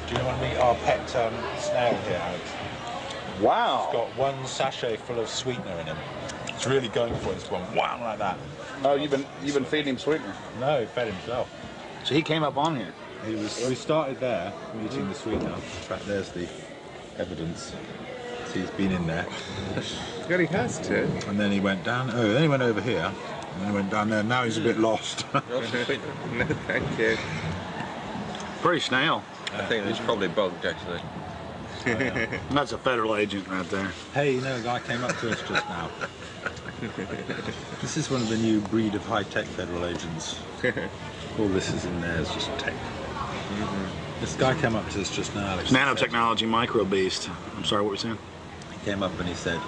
Do you want to meet our pet snail here, Alex? Wow. It's got one sachet full of sweetener in him. It's really going for it. It's going wow like that. Oh, you've been feeding him sweetener? No, he fed himself. So he came up on here. We started there, eating the sweetener. In fact, there's the evidence. So he's been in there. God, he has to. And then he went down. Oh, then he went over here. And then he went down there. Now he's a bit lost. No, thank you. Pretty snail. I think it's probably bugged, actually. That's a federal agent right there. Hey, you know, a guy came up to us just now. This is one of the new breed of high-tech federal agents. All this is in there is just tech. This guy came up to us just now, Alex. Nanotechnology micro beast. I'm sorry, what were you saying? He came up and he said,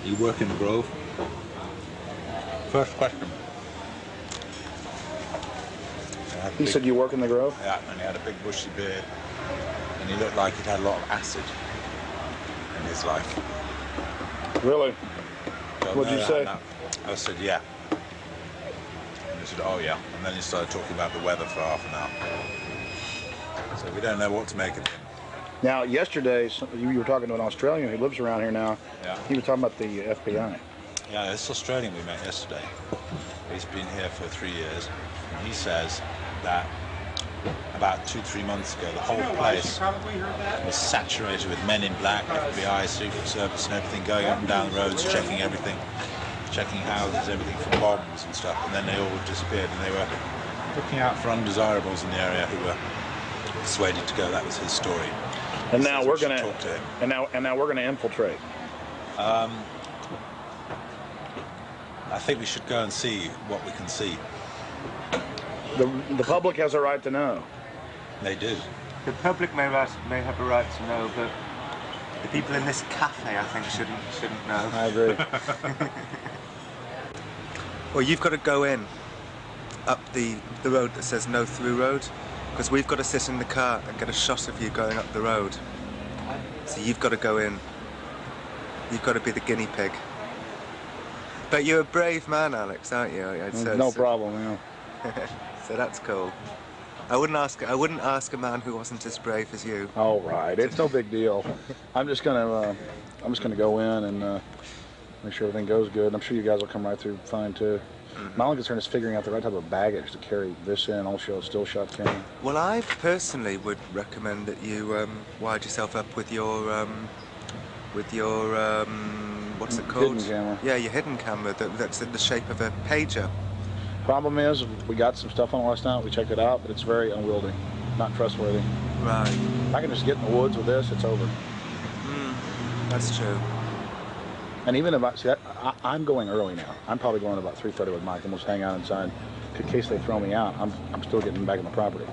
"You work in the Grove?" First question. He said, "You work in the Grove?" Yeah, and he had a big bushy beard, and he looked like he'd had a lot of acid in his life. Really? So What'd you say? I said, yeah. And he said, oh yeah. And then he started talking about the weather for half an hour. So we don't know what to make of him. Now, yesterday, you were talking to an Australian who lives around here now. Yeah. He was talking about the FBI. Yeah, this Australian we met yesterday. He's been here for 3 years. And he says that about 2-3 months ago, the whole place was saturated with men in black, FBI, Secret Service and everything, going up and down the roads, checking everything, checking houses, everything from bombs and stuff, and then they all disappeared, and they were looking out for undesirables in the area who were persuaded to go. That was his story. And now we're going to talk to him. And now we're going to infiltrate. I think we should go and see what we can see. The public has a right to know. They do. The public may have a right to know, but the people in this cafe, I think, shouldn't know. I agree. Well, you've got to go in up the road that says no through road, because we've got to sit in the car and get a shot of you going up the road. So you've got to go in. You've got to be the guinea pig. But you're a brave man, Alex, aren't you? No problem, yeah. So that's cool. I wouldn't ask a man who wasn't as brave as you. All right, it's no big deal. I'm just gonna go in and make sure everything goes good. I'm sure you guys will come right through fine too. My only concern is figuring out the right type of baggage to carry this in, also still shot cannon. Well, I personally would recommend that you wired yourself up with your what's it called? Hidden camera. Yeah, your hidden camera that's in the shape of a pager. Problem is, we got some stuff on last night. We checked it out, but it's very unwieldy, not trustworthy. Right. If I can just get in the woods with this, it's over. That's true. And even if I'm going early now. I'm probably going about 3:30 with Mike, and we'll just hang out inside. in case they throw me out, I'm still getting back on the property.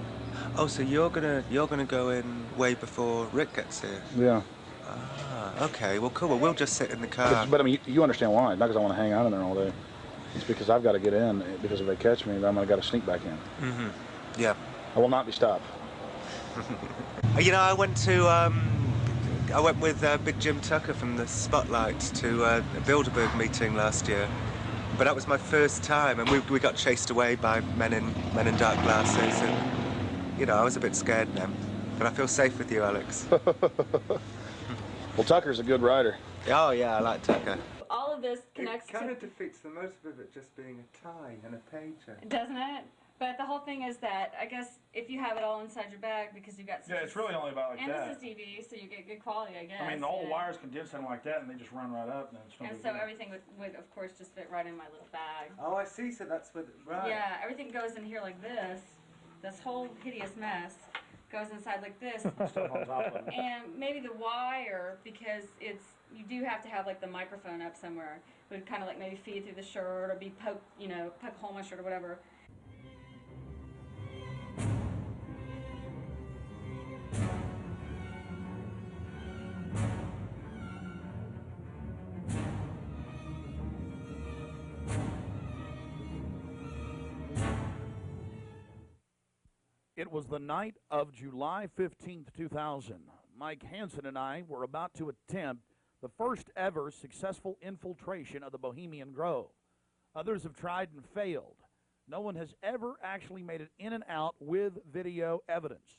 Oh, so you're gonna go in way before Rick gets here? Yeah. Ah, okay. Well, cool. Well, we'll just sit in the car. But I mean, you understand why? Not because I want to hang out in there all day. It's because I've got to get in. Because if they catch me, then I'm gonna got to sneak back in. Mm-hmm. Yeah. I will not be stopped. You know, I went with Big Jim Tucker from the Spotlight to a Bilderberg meeting last year. But that was my first time, and we got chased away by men in dark glasses, and you know, I was a bit scared then. But I feel safe with you, Alex. Well, Tucker's a good rider. Oh yeah, I like Tucker. All of this connects It kind to... of defeats the motive of it just being a tie and a pager. Doesn't it? But the whole thing is that, I guess, if you have it all inside your bag because you've got... Yeah, it's really only about like and that. this is TV, so you get good quality, I guess. I mean, all the you know. wires condense in like that, and they just run right up, and it's no And big so deal. everything would, of course, just fit right in my little bag. Oh, I see. So that's what. Right. Yeah, everything goes in here like this. This whole hideous mess goes inside like this. Stuff on top of it. And maybe the wire, because you do have to have like the microphone up somewhere, would kind of like maybe feed through the shirt or be poke a hole in my shirt or whatever. It was the night of July 15th, 2000. Mike Hansen and I were about to attempt the first ever successful infiltration of the Bohemian Grove. Others have tried and failed. No one has ever actually made it in and out with video evidence.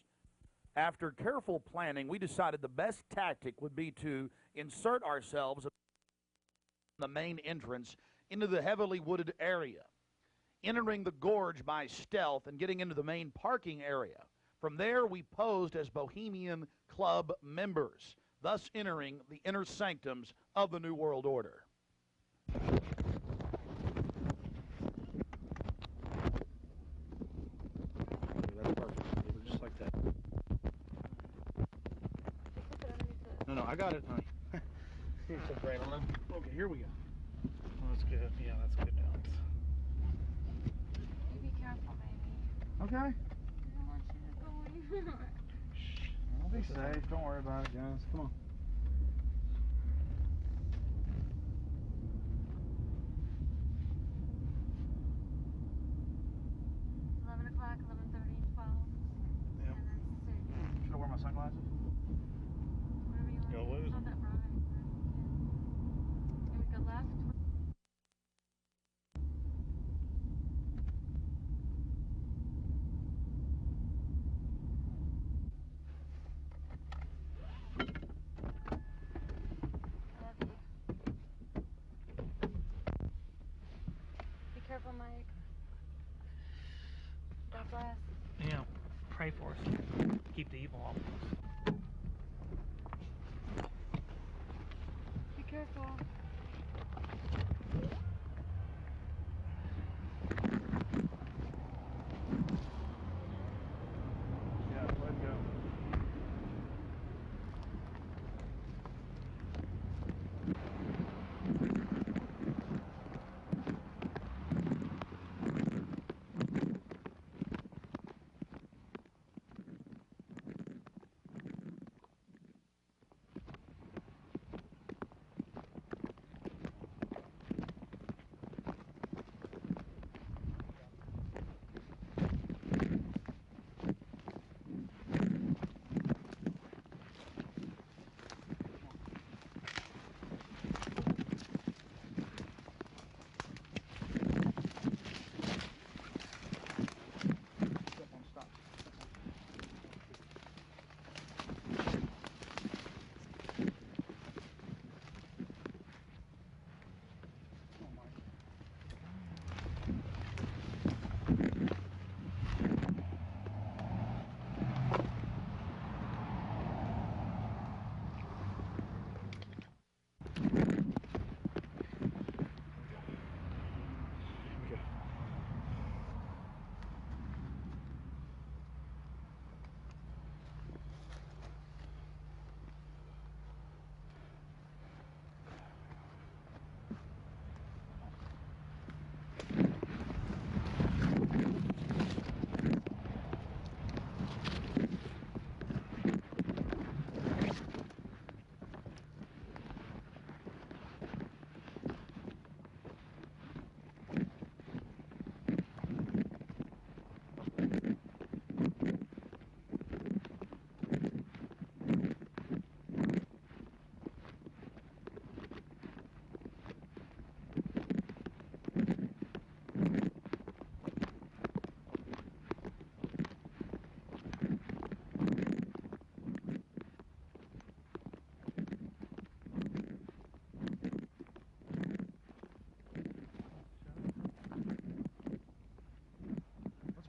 After careful planning, we decided the best tactic would be to insert ourselves in the main entrance into the heavily wooded area, entering the gorge by stealth and getting into the main parking area. From there, we posed as Bohemian Club members, thus entering the inner sanctums of the New World Order. That's perfect. Just like that. No, I got it, honey. Here's the adrenaline. Okay, here we go. Oh, that's good. Yeah, that's good, Alex. You be careful, baby. Okay. I don't want you to go. I'll be safe. Don't worry about it, guys. Come on. O'clock, 11:30, 12. Yep. And then 6. Should I wear my sunglasses? Whatever you want. You'll lose It's not that bright. And we go left. Be careful, Mike. God bless. Yeah, pray for us. Keep the evil off of us. Be careful. Yeah, let go.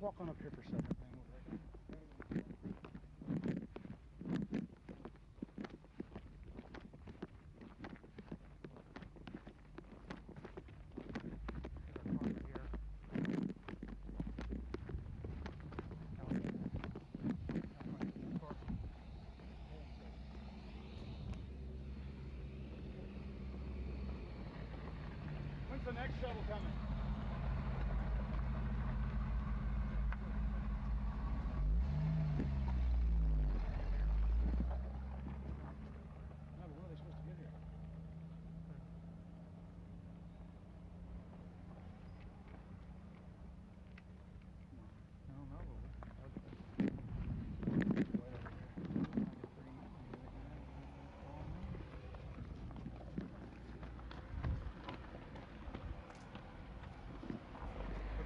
walk on up here for a second. When's the next shuttle coming?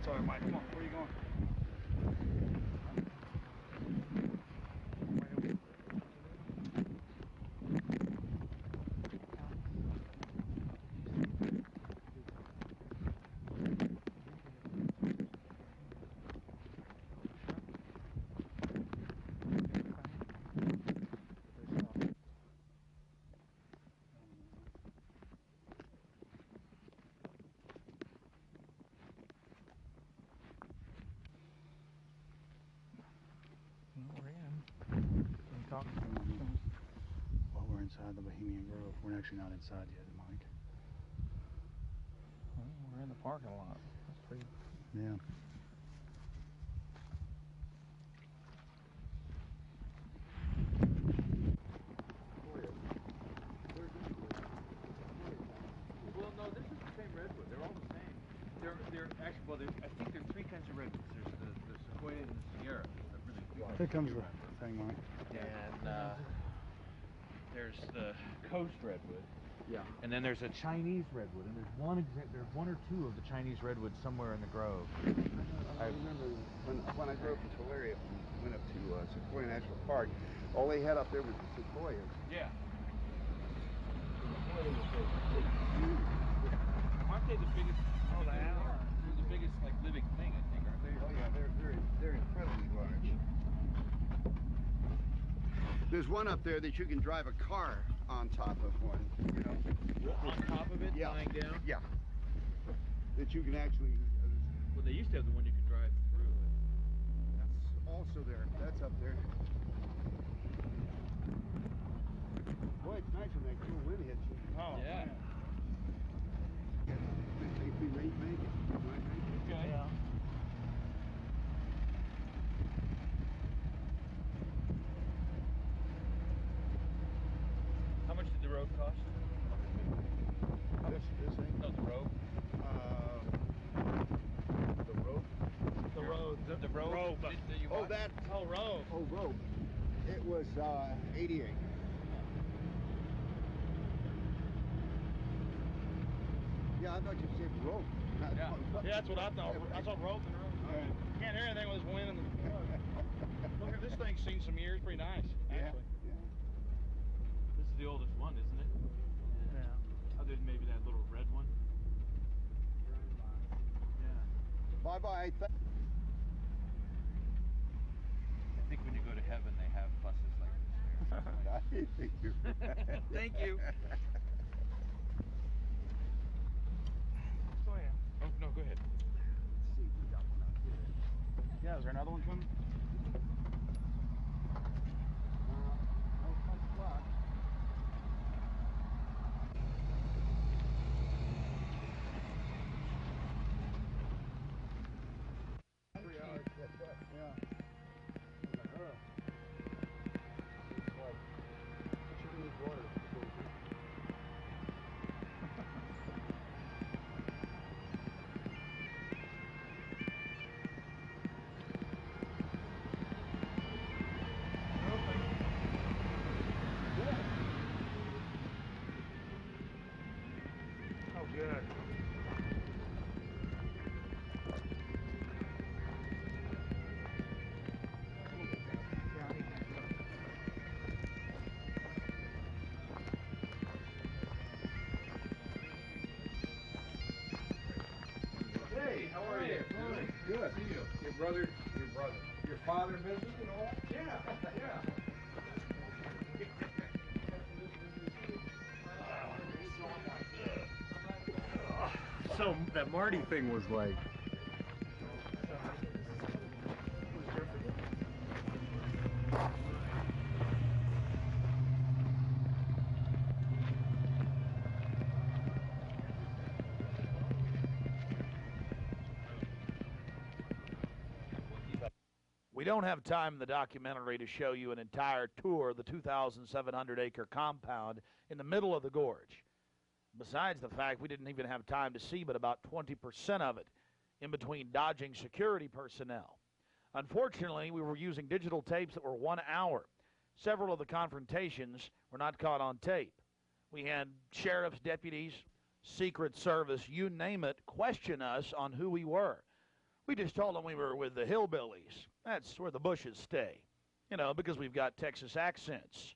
Sorry, Mike. Come on. Where are you going? We're in. Can you talk? Well, we're inside the Bohemian Grove. We're actually not inside yet, Mike. Well, we're in the parking lot. That's pretty. Yeah. Well, no, this is the same redwood. They're all the same. They're actually, well, I think there are three kinds of redwoods. There's the sequoia and the Sierra. Here comes the thing, Mike. And there's the coast redwood. Yeah. And then there's a Chinese redwood, and there's one or two of the Chinese redwoods somewhere in the grove. I remember when I grew up in Tulare and went up to Sequoia National Park, all they had up there was the sequoias. Yeah. Aren't they the biggest? Oh, they are. They're the biggest, like, living thing, I think, aren't they? Oh yeah, they're incredibly large. There's one up there that you can drive a car on top of one, you know. On top of it, lying down? Yeah. That you can actually... well, they used to have the one you could drive through it. That's also there. That's up there. Boy, it's nice when that cool wind hits you. Oh, yeah. I think we may make it. Okay. Yeah. How much did the road cost? This thing? No, the road. The rope? The road. The rope. Oh, that. Oh, rope. Oh, rope. It was 88. Yeah, I thought you said rope. Yeah, that's what I thought. I thought rope and rope. Can't hear anything with this wind. Look, this thing's seen some years. Pretty nice, actually. Yeah. This is the oldest one, isn't it? Yeah. Other than maybe that little red one. Yeah. Bye-bye. I think when you go to heaven, they have buses like this. Thank you. Thank you. Go ahead. Oh, no, go ahead. Let's see, we got one out here. Yeah, is there another one coming? No punch clock. Yeah. It's like, you need water. Your father visited and all? Yeah, yeah. So that Marty thing was like. We don't have time in the documentary to show you an entire tour of the 2,700-acre compound in the middle of the gorge. Besides the fact we didn't even have time to see but about 20% of it in between dodging security personnel. Unfortunately, we were using digital tapes that were 1 hour. Several of the confrontations were not caught on tape. We had sheriff's deputies, Secret Service, you name it, question us on who we were. We just told them we were with the hillbillies. That's where the bushes stay, you know, because we've got Texas accents.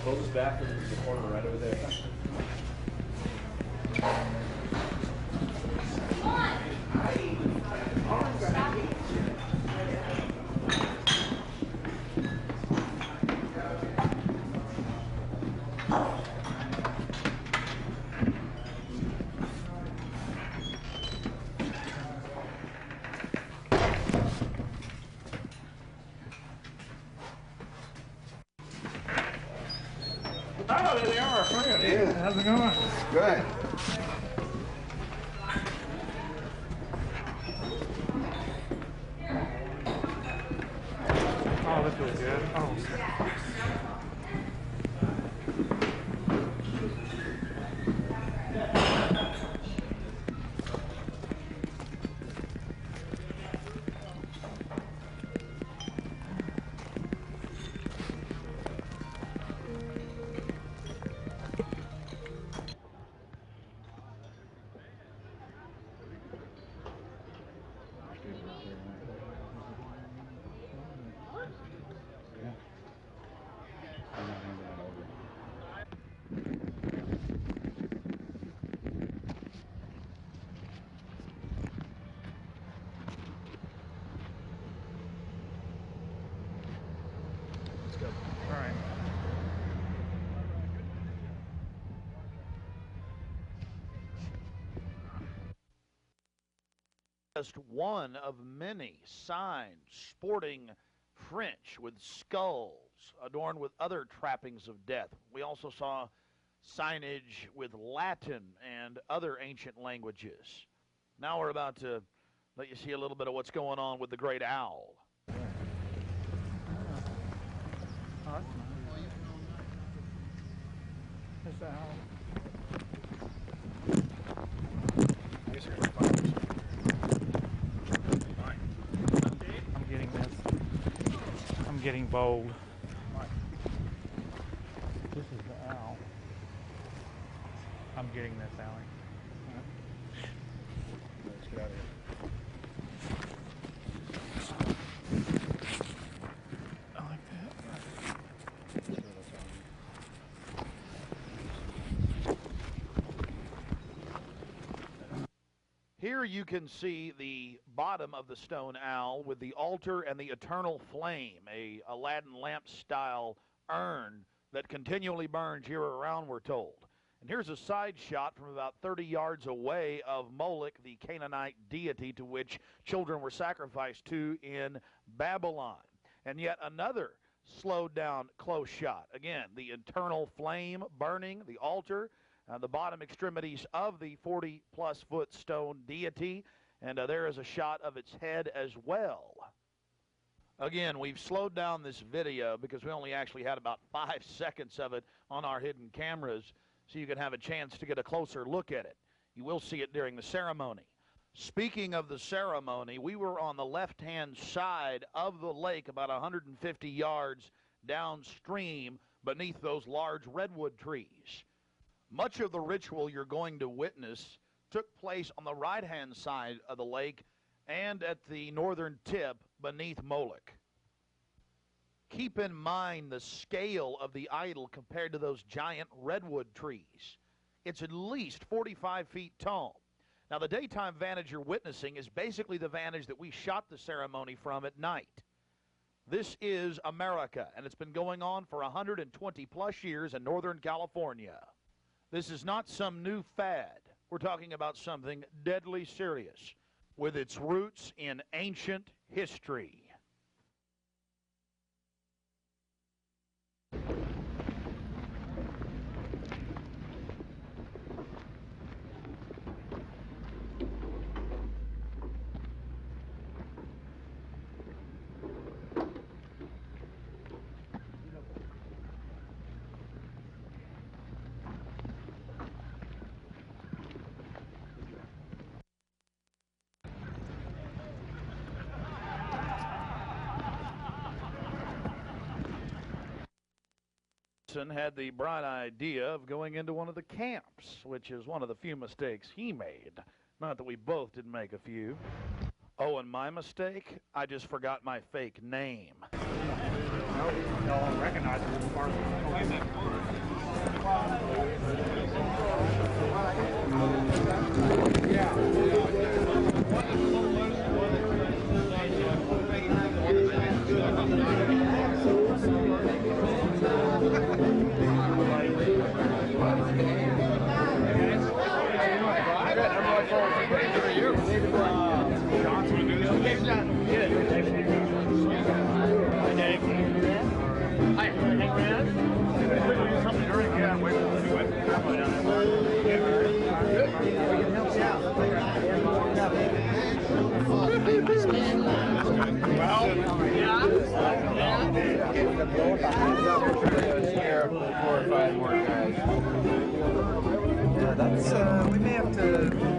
Closest back is the corner right over there. Oh, there they are, friend. Yeah. How's it going? Good. Oh, that feels good. Oh. Let's go. All right. Just one of many signs sporting French with skulls adorned with other trappings of death. We also saw signage with Latin and other ancient languages. Now we're about to let you see a little bit of what's going on with the great owl. Oh, that's nice. That's the owl. I'm getting this. I'm getting bold. This is the owl. I'm getting this, Allie. Let's get out of here. I like that. Here you can see the bottom of the stone owl with the altar and the eternal flame, a Aladdin lamp style urn that continually burns year-round, we're told. And here's a side shot from about 30 yards away of Moloch, the Canaanite deity to which children were sacrificed to in Babylon. And yet another slowed down close shot. Again, the eternal flame burning, the altar, the bottom extremities of the 40-plus foot stone deity, and there is a shot of its head as well. Again, we've slowed down this video because we only actually had about 5 seconds of it on our hidden cameras, so you can have a chance to get a closer look at it. You will see it during the ceremony. Speaking of the ceremony, we were on the left-hand side of the lake about 150 yards downstream beneath those large redwood trees. Much of the ritual you're going to witness took place on the right-hand side of the lake and at the northern tip beneath Moloch. Keep in mind the scale of the idol compared to those giant redwood trees. It's at least 45 feet tall. Now, the daytime vantage you're witnessing is basically the vantage that we shot the ceremony from at night. This is America, and it's been going on for 120-plus years in Northern California. This is not some new fad. We're talking about something deadly serious with its roots in ancient history. Had the bright idea of going into one of the camps, which is one of the few mistakes he made. Not that we both didn't make a few. Oh, and my mistake? I just forgot my fake name. Y'all recognize it as part of Yeah, that's, we may have to...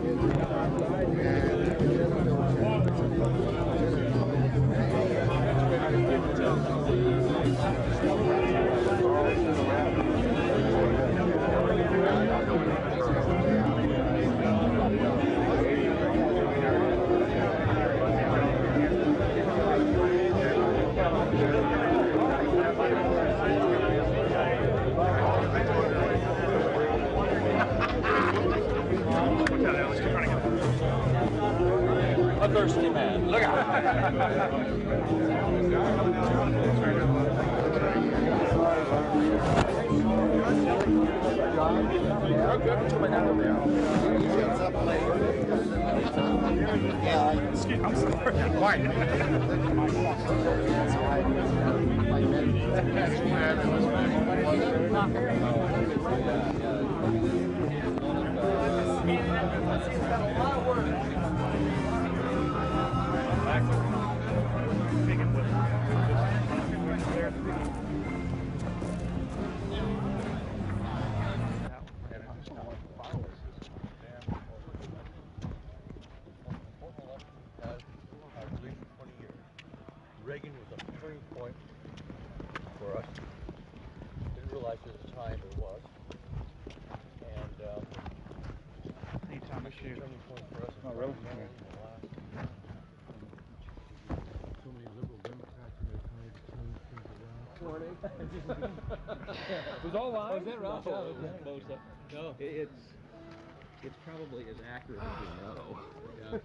A thirsty man. Look out. I'm sorry. Why? Reagan was a turning point for us. Didn't realize at the time it was. And anytime it's a turning point for us. Oh, really? So many liberal Democrats in their time to change things around. It was all live? Was that right? No, No. It's probably as accurate as we know. Yeah.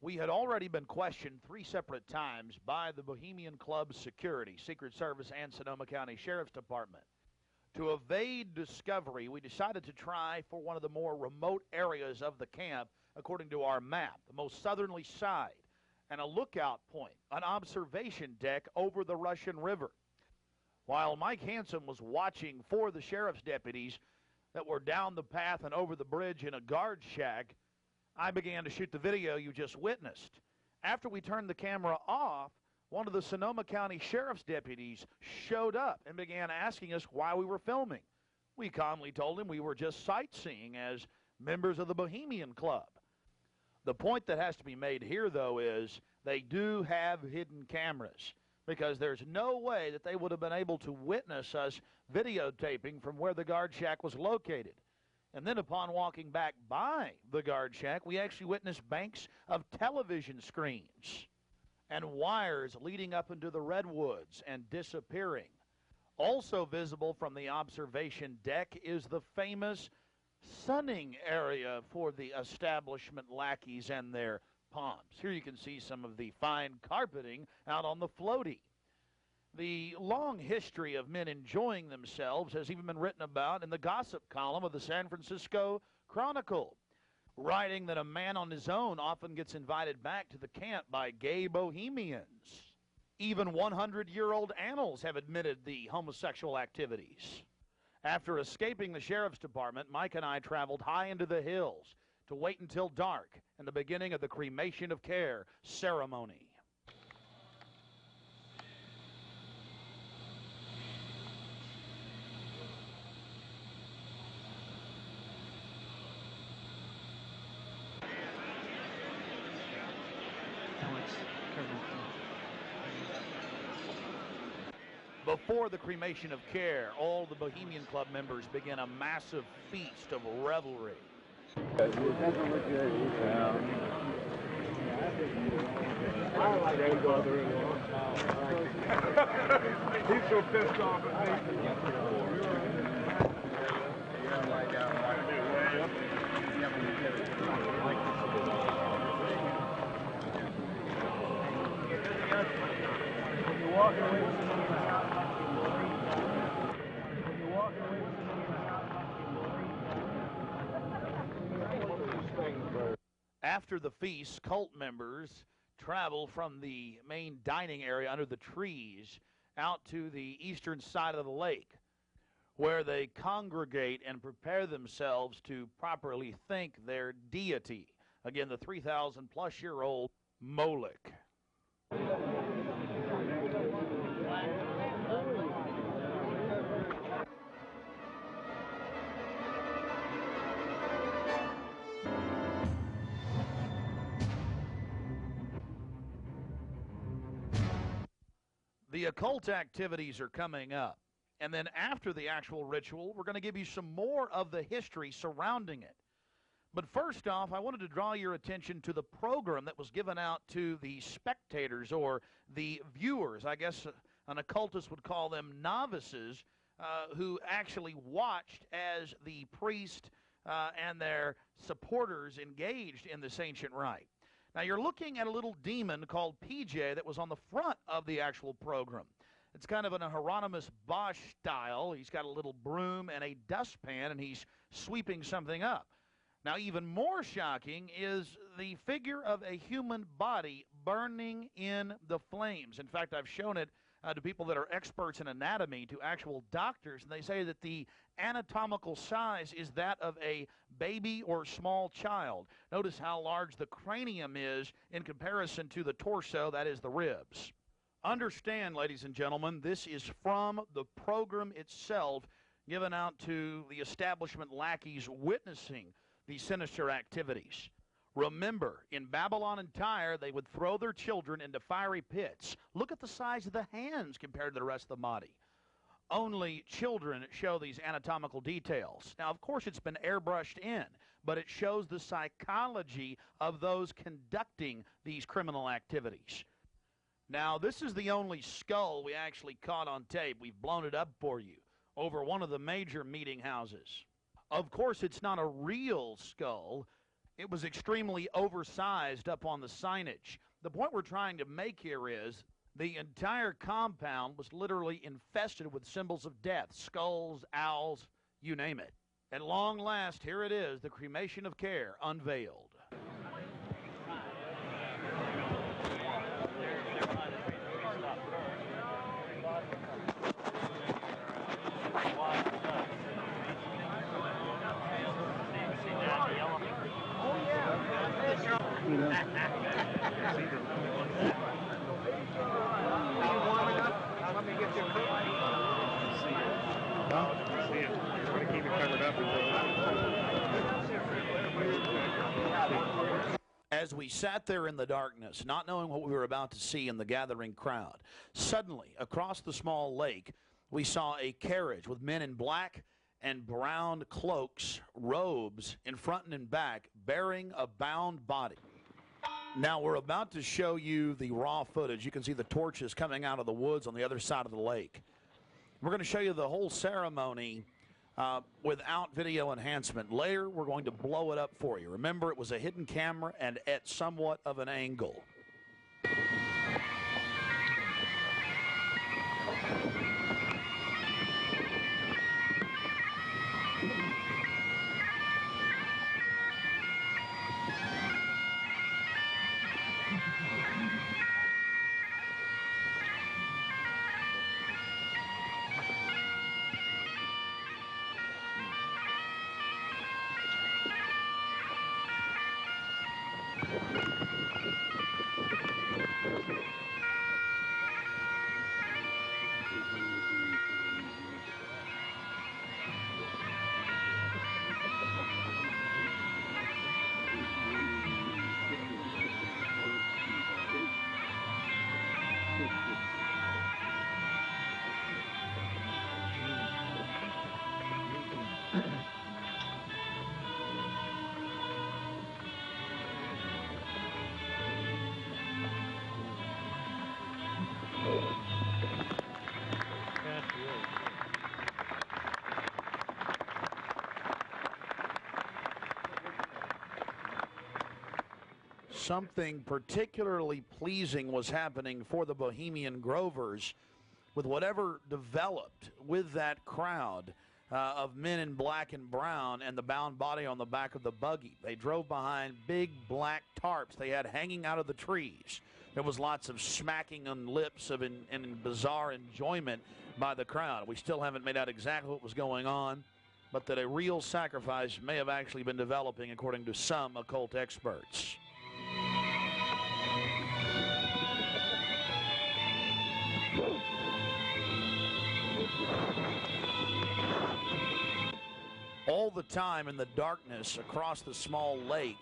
We had already been questioned 3 separate times by the Bohemian Club's security, Secret Service, and Sonoma County Sheriff's Department. To evade discovery, we decided to try for one of the more remote areas of the camp, according to our map, the most southerly side. and a lookout point, an observation deck over the Russian River. While Mike Hansen was watching for the sheriff's deputies that were down the path and over the bridge in a guard shack, I began to shoot the video you just witnessed. After we turned the camera off, one of the Sonoma County Sheriff's deputies showed up and began asking us why we were filming. We calmly told him we were just sightseeing as members of the Bohemian Club. The point that has to be made here, though, is they do have hidden cameras, because there's no way that they would have been able to witness us videotaping from where the guard shack was located. And then upon walking back by the guard shack, we actually witnessed banks of television screens and wires leading up into the redwoods and disappearing. Also visible from the observation deck is the famous sunning area for the establishment lackeys and their pomps. Here you can see some of the fine carpeting out on the floaty. The long history of men enjoying themselves has even been written about in the gossip column of the San Francisco Chronicle, writing that a man on his own often gets invited back to the camp by gay bohemians. Even 100-year-old annals have admitted the homosexual activities. After escaping the sheriff's department, Mike and I traveled high into the hills to wait until dark and the beginning of the cremation of care ceremony. Before the cremation of care, all the Bohemian Club members begin a massive feast of revelry. He's so pissed off at me. After the feast, cult members travel from the main dining area under the trees out to the eastern side of the lake, where they congregate and prepare themselves to properly thank their deity. Again, the 3,000-plus-year-old Moloch. The occult activities are coming up. And then after the actual ritual, we're going to give you some more of the history surrounding it. But first off, I wanted to draw your attention to the program that was given out to the spectators or the viewers. I guess an occultist would call them novices, who actually watched as the priest and their supporters engaged in this ancient rite. Now, you're looking at a little demon called PJ that was on the front of the actual program. It's kind of an Hieronymus Bosch style. He's got a little broom and a dustpan, and he's sweeping something up. Now, even more shocking is the figure of a human body burning in the flames. In fact, I've shown it to people that are experts in anatomy, to actual doctors, and they say that the anatomical size is that of a baby or small child. Notice how large the cranium is in comparison to the torso, that is the ribs. Understand, ladies and gentlemen, this is from the program itself given out to the establishment lackeys witnessing these sinister activities. Remember, in Babylon and Tyre, they would throw their children into fiery pits. Look at the size of the hands compared to the rest of the body. Only children show these anatomical details. Now, of course, it's been airbrushed in, but it shows the psychology of those conducting these criminal activities. Now, this is the only skull we actually caught on tape. We've blown it up for you over one of the major meeting houses. Of course, it's not a real skull. It was extremely oversized up on the signage. The point we're trying to make here is the entire compound was literally infested with symbols of death, skulls, owls, you name it. At long last, here it is, the cremation of care unveiled. see it. You want to keep it covered up until As we sat there in the darkness, not knowing what we were about to see in the gathering crowd, suddenly, across the small lake, we saw a carriage with men in black and brown cloaks, robes, in front and in back, bearing a bound body. Now, we're about to show you the raw footage. You can see the torches coming out of the woods on the other side of the lake. We're going to show you the whole ceremony without video enhancement. Later, we're going to blow it up for you. Remember, it was a hidden camera and at somewhat of an angle. Something particularly pleasing was happening for the Bohemian Grovers with whatever developed with that crowd of men in black and brown and the bound body on the back of the buggy. They drove behind big black tarps they had hanging out of the trees. There was lots of smacking on lips of in bizarre enjoyment by the crowd. We still haven't made out exactly what was going on, but that a real sacrifice may have actually been developing according to some occult experts. All the time in the darkness across the small lake,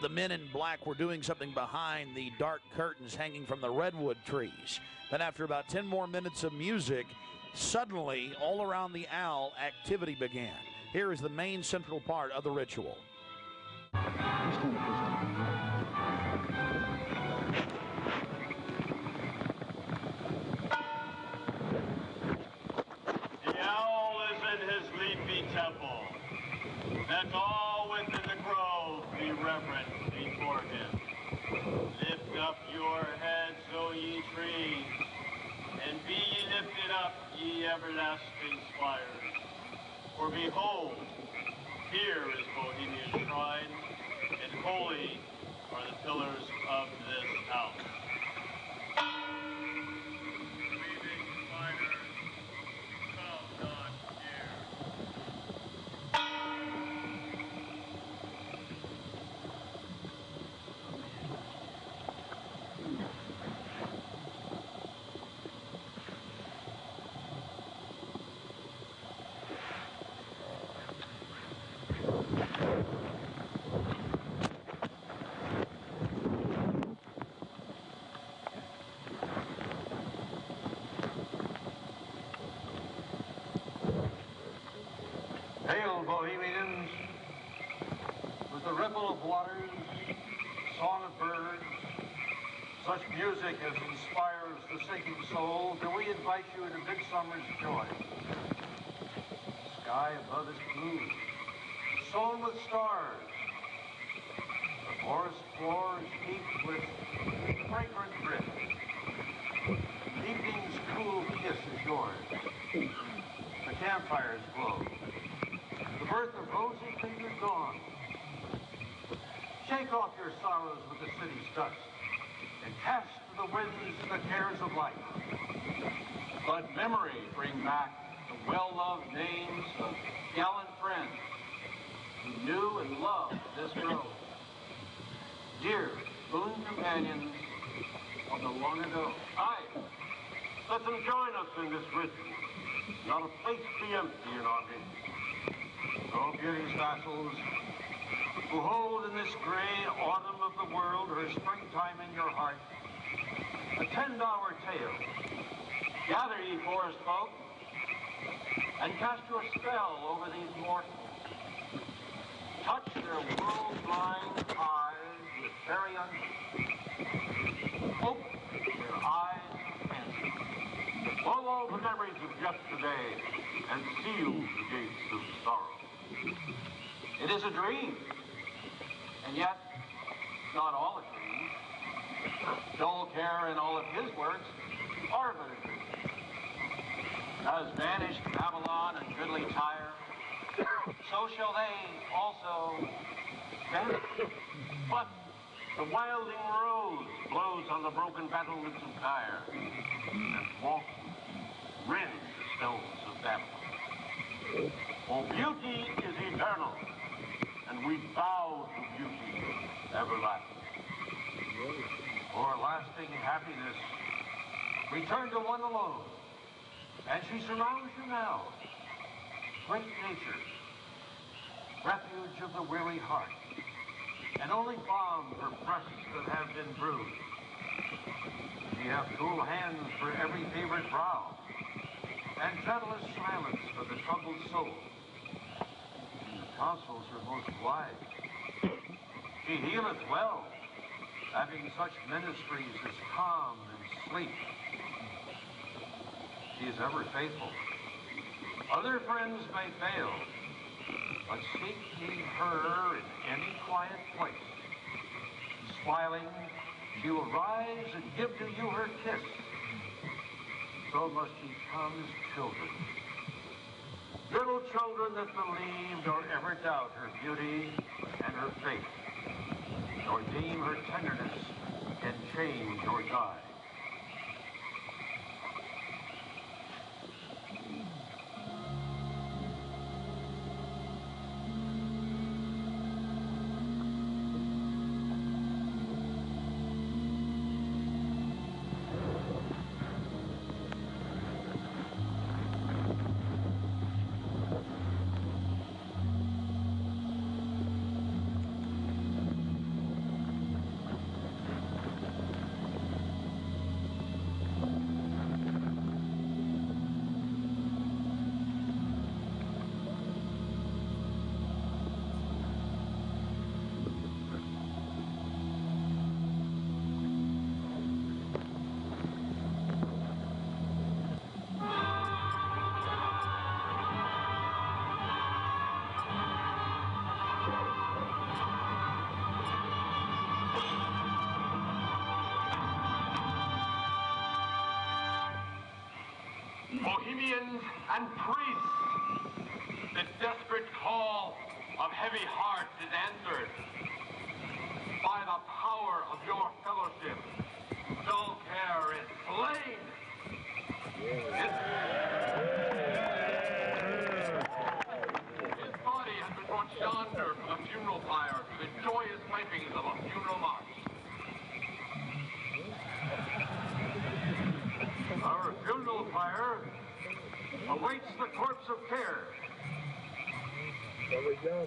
the men in black were doing something behind the dark curtains hanging from the redwood trees. Then after about 10 more minutes of music, suddenly all around the owl activity began. Here is the main central part of the ritual. The owl is in his leafy temple. Let all within the grove be reverent before him. Lift up your heads, O ye trees, and be ye lifted up, ye everlasting spires. For behold, here is Bohemian shrine, and holy are the pillars of this house. Hail, Bohemians! With the ripple of waters, song of birds, such music as inspires the sinking soul, do we invite you into midsummer's joy. The sky above is blue, sown with stars. The forest floor is heaped with fragrant drift. Evening's cool kiss is yours. The campfires glow. The birth of rosy fingered dawn. Shake off your sorrows with the city's dust and cast to the winds the cares of life. Let memory bring back the well-loved names of gallant friends who knew and loved this grove. Dear boon companions of the long ago. Aye, let them join us in this ritual. Not a place be empty in our midst. Oh, beauty's vassals, who hold in this gray autumn of the world her springtime in your heart, a 10-hour tale. Gather, ye forest folk, and cast your spell over these mortals. Touch their world-blind eyes with fairy unction. Open their eyes of fancy. Blow all the memories of yesterday and seal the gates of sorrow. It is a dream, and yet not all a dream. Dull care and all of his works are but a dream. As vanished Babylon and goodly Tyre, so shall they also vanish. But the wilding rose blows on the broken battlements of Tyre, and walk rend the stones of Babylon. For beauty is eternal, and we bow to beauty everlasting. For lasting happiness, return to one alone, and she surrounds you now. Great nature, refuge of the weary heart, and only balm for breasts that have been bruised. Ye have cool hands for every favored brow, and gentlest silence for the troubled soul. The counsels are most wise. She healeth well, having such ministries as calm and sleep. She is ever faithful. Other friends may fail, but seek ye her in any quiet place. Smiling, she will rise and give to you her kiss. So must ye come as children. Little children that believe nor ever doubt her beauty and her faith, nor deem her tenderness can change or guide. Bohemians and priests, the desperate call of heavy hearts is answered. By the power of your fellowship, dull care is slain. His body has been brought yonder from the funeral pyre to the joyous pipings of a funeral march. Our funeral pyre awaits the corpse of care. There we go.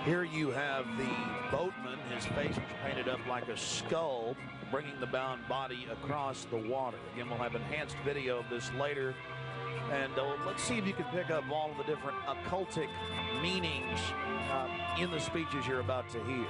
Here you have the boatman. His face was painted up like a skull, bringing the bound body across the water. Again, we'll have enhanced video of this later. And let's see if you can pick up all of the different occultic meanings in the speeches you're about to hear.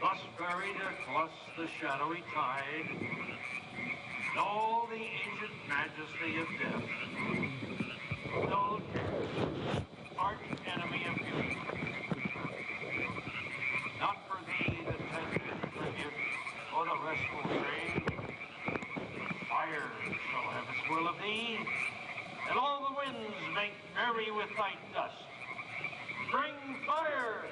Thus buried across the shadowy tide, in all the ancient majesty of death, no arch enemy of beauty. Not for thee the tender tribute or the restful train. Fire shall have its will of thee, and all the winds make merry with thy dust. Bring fire!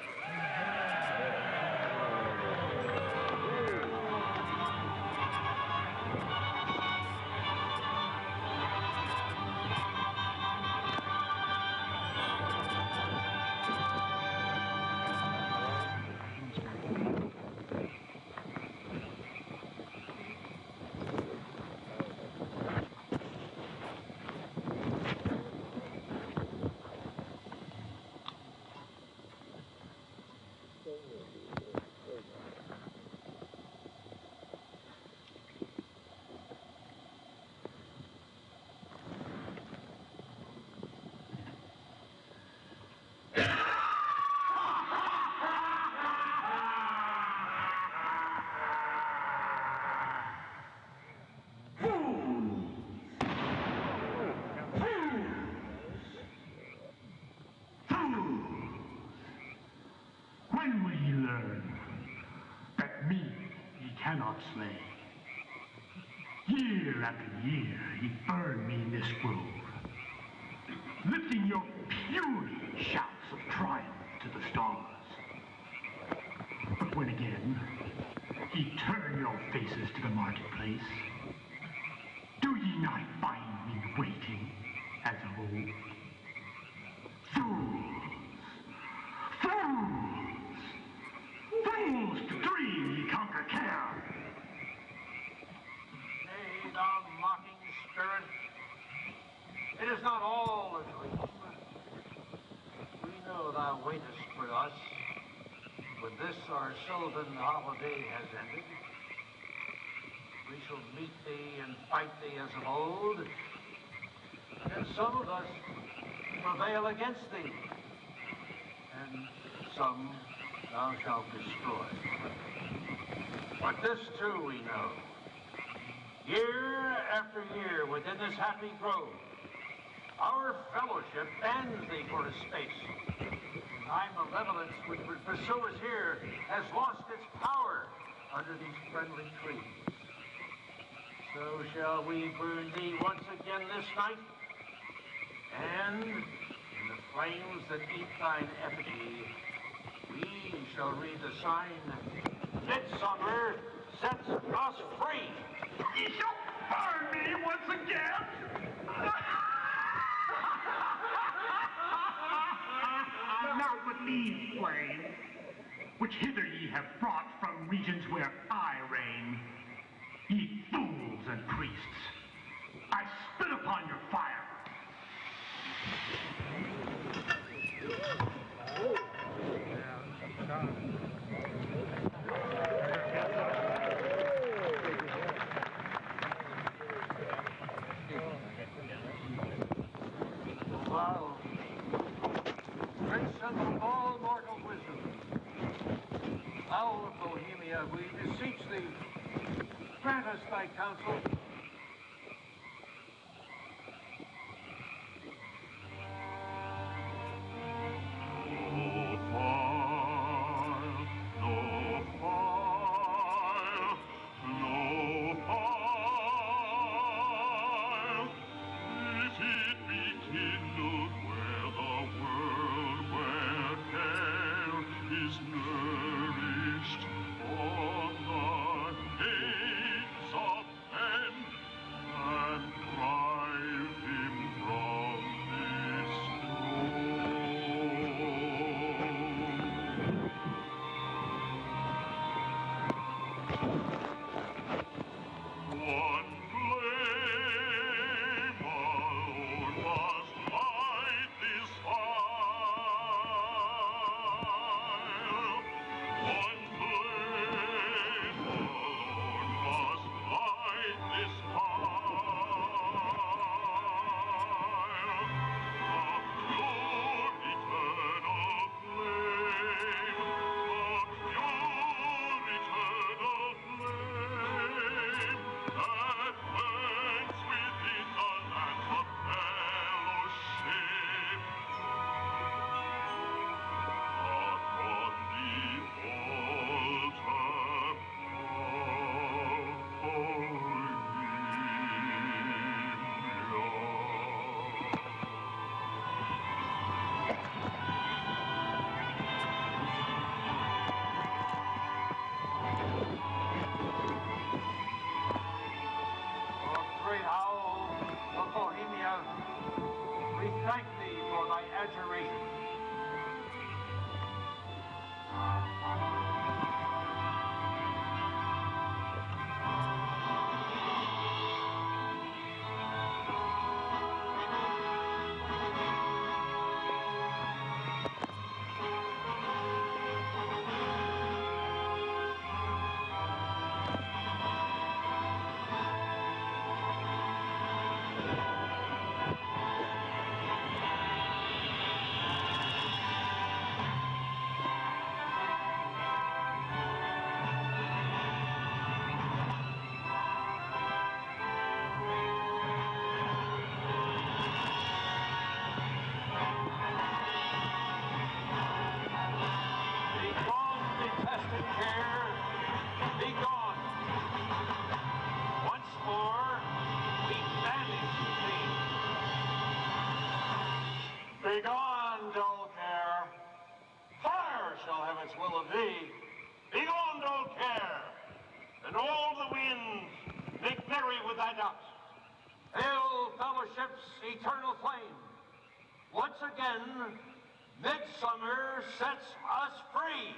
When will ye learn that me ye cannot slay? Year after year ye burn me in this grove, lifting your puny shouts of triumph to the stars. But when again ye turn your faces to the marketplace, do ye not find me waiting as of old? Fools! Fools! Fools to dream ye conquer care! Nay, thou mocking spirit, it is not all a dream. We know thou waitest for us, when this our sylvan holiday has ended. We shall meet thee and fight thee as of old, and some of us prevail against thee, and some thou shalt destroy. But this too we know, year after year within this happy grove, our fellowship bends thee for a space. Thy malevolence which would pursue us here has lost its power under these friendly trees. So shall we burn thee once again this night, and in the flames that eat thine effigy, we shall read the sign, Midsummer sets us free. Ye shall burn me once again? Not with these flames, which hither ye have brought from regions where I reign. Ye fools and priests, I spit upon your fire. Wow. Prince of all mortal wisdom, thou of Bohemia, we beseech thee, grant us thy counsel. Great owl of Bohemia, we thank thee for thy adjuration. Begone, dull care. Fire shall have its will of thee. Begone, dull care. And all the winds make merry with thy doubts. Hail, fellowship's eternal flame. Once again, midsummer sets us free.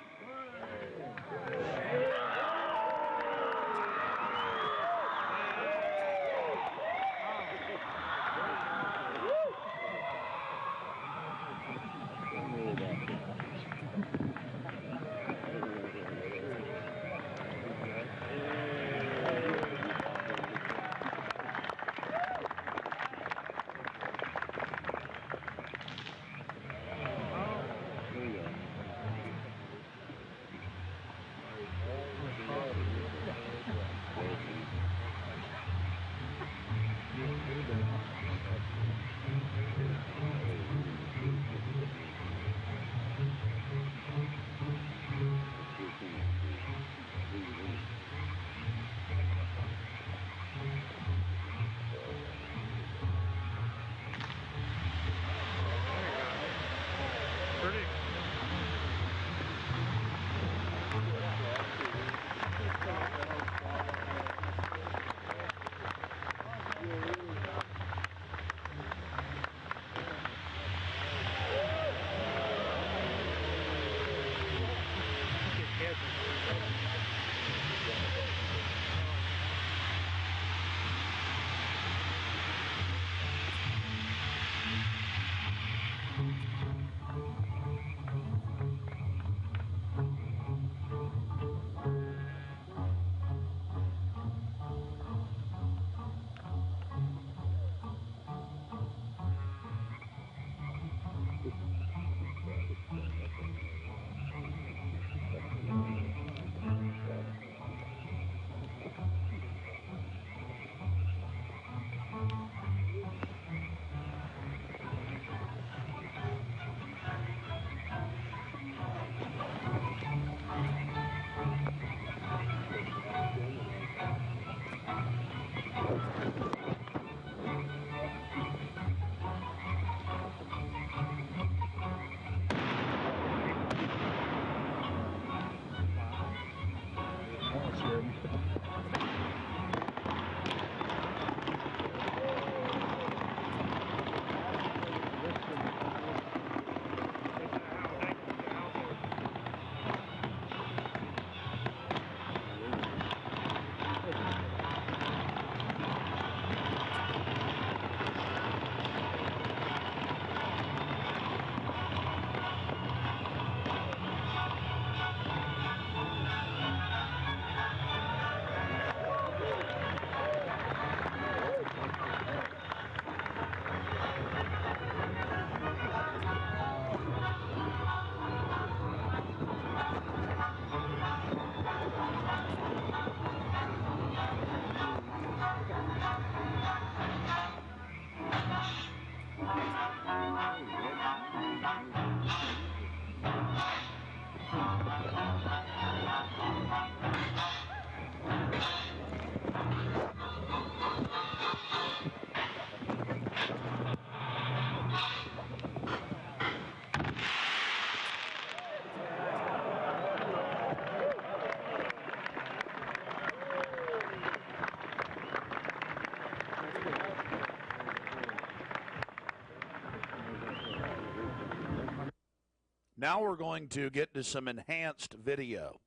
Now we're going to get to some enhanced video,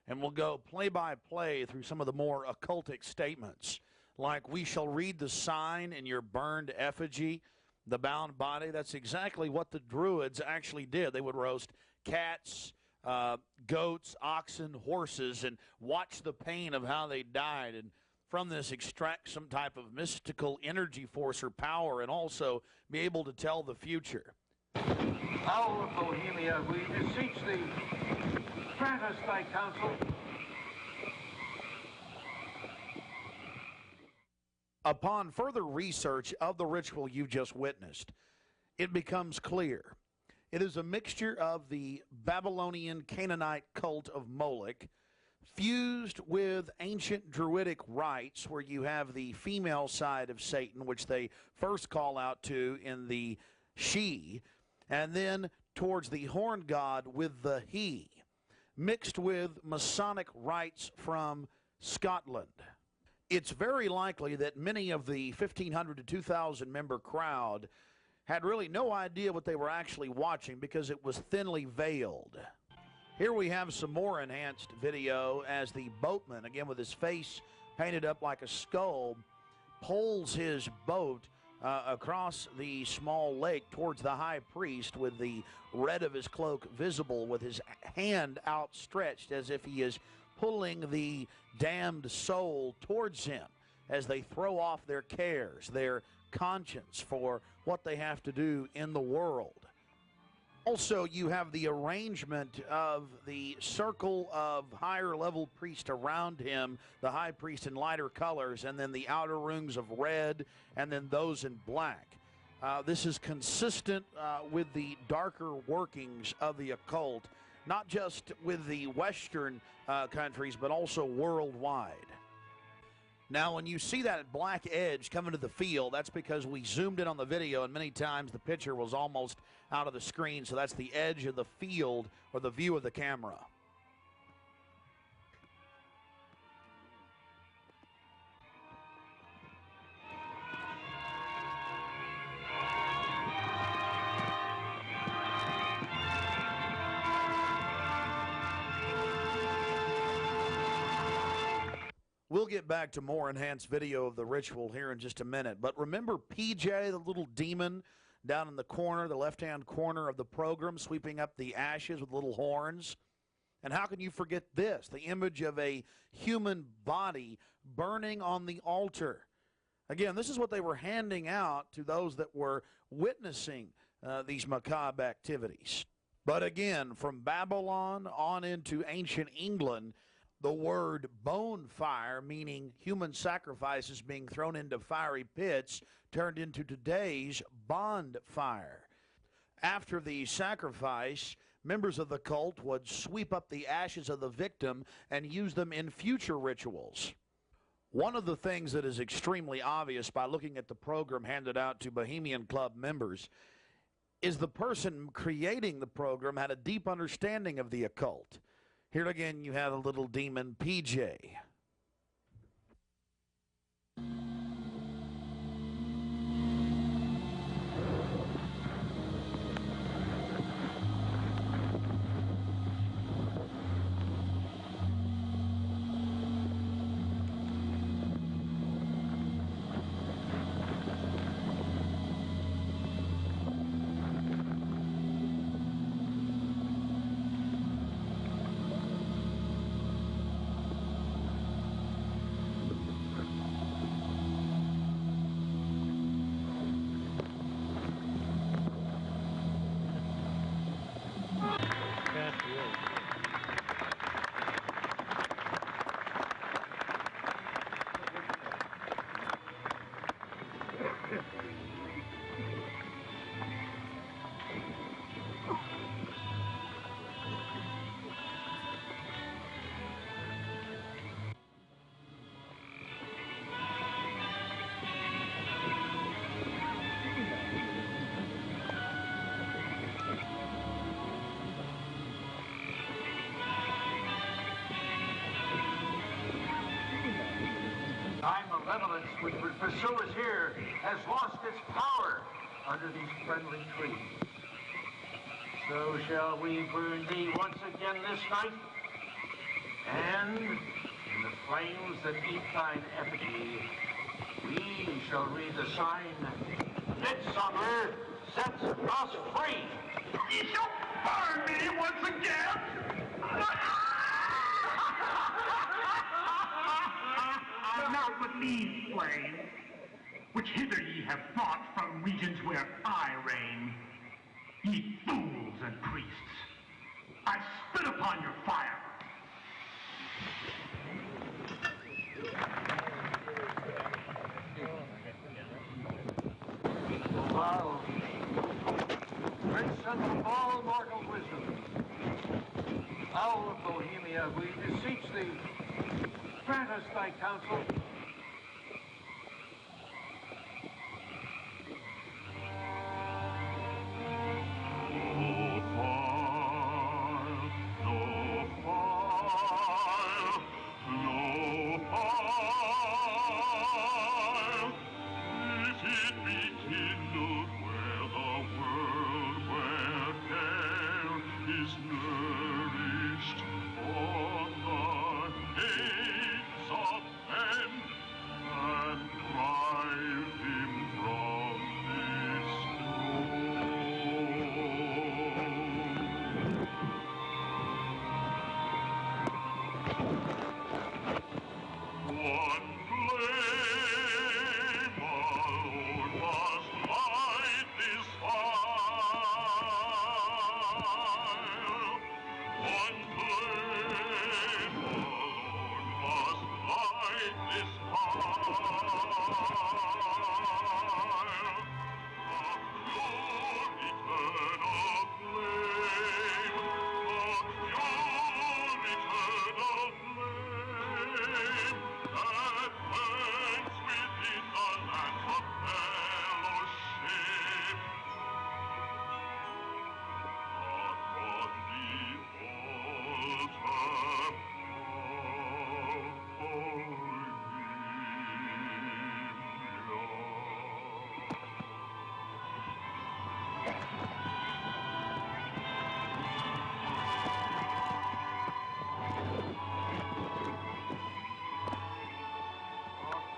and we'll go play-by-play through some of the more occultic statements, like we shall read the sign in your burned effigy, the bound body. That's exactly what the Druids actually did. They would roast cats, goats, oxen, horses, and watch the pain of how they died, and from this extract some type of mystical energy force or power, and also be able to tell the future. Owl of Bohemia, we beseech thee, grant us thy counsel. Upon further research of the ritual you just witnessed, it becomes clear. It is a mixture of the Babylonian Canaanite cult of Moloch fused with ancient Druidic rites, where you have the female side of Satan, which they first call out to in the she, and then towards the horn god with the he, mixed with Masonic rites from Scotland. It's very likely that many of the 1,500 to 2,000 member crowd had really no idea what they were actually watching because it was thinly veiled. Here we have some more enhanced video as the boatman, again with his face painted up like a skull, pulls his boat across the small lake towards the high priest with the red of his cloak visible, with his hand outstretched as if he is pulling the damned soul towards him as they throw off their cares, their conscience for what they have to do in the world. Also, you have the arrangement of the circle of higher level priests around him, the high priest in lighter colors, and then the outer rings of red, and then those in black. This is consistent with the darker workings of the occult, not just with the Western countries, but also worldwide. Now, when you see that black edge coming to the field, that's because we zoomed in on the video, and many times the picture was almost out of the screen, so that's the edge of the field or the view of the camera. We'll get back to more enhanced video of the ritual here in just a minute. But remember PJ, the little demon down in the corner, the left-hand corner of the program, sweeping up the ashes with little horns? And how can you forget this? The image of a human body burning on the altar. Again, this is what they were handing out to those that were witnessing these macabre activities. But again, from Babylon on into ancient England, the word bonfire, meaning human sacrifices being thrown into fiery pits, turned into today's bonfire. After the sacrifice, members of the cult would sweep up the ashes of the victim and use them in future rituals. One of the things that is extremely obvious by looking at the program handed out to Bohemian Club members is the person creating the program had a deep understanding of the occult. Here again, you have a little demon, PJ. violence which would pursue us here has lost its power under these friendly trees. So shall we burn thee once again this night, and in the flames that eat thine effigy, we shall read the sign, Midsummer sets us free. You shall burn me once again! Melt with these flames, which hither ye have brought from regions where I reign. Ye fools and priests, I spit upon your fire. Thou, prince of all mortal wisdom, thou of Bohemia, we beseech thee, grant us thy counsel.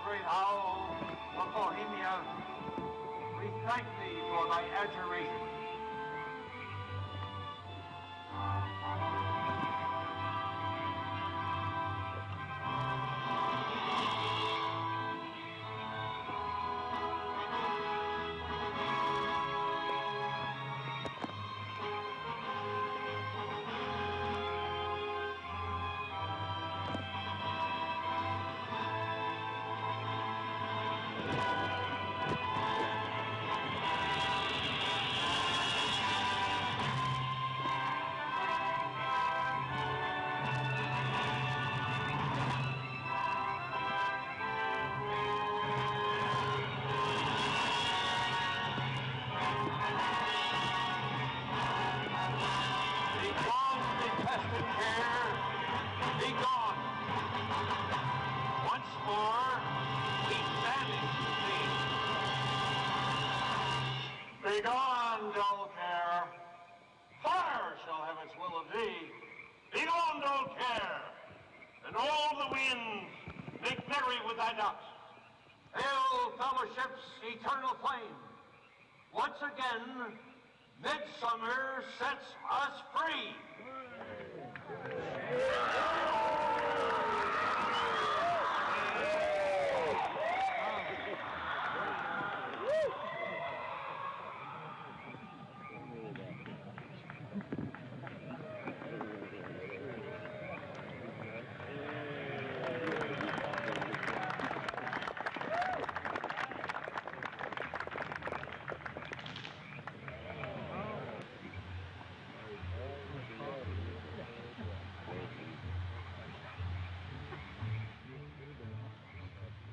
Great owl of Bohemia, we thank thee for thy adjuration. Begone, dull care. Fire shall have its will of thee. Begone, dull care. And all the winds make merry with thy ducks. Hail, fellowship's eternal flame. Once again, midsummer sets us free.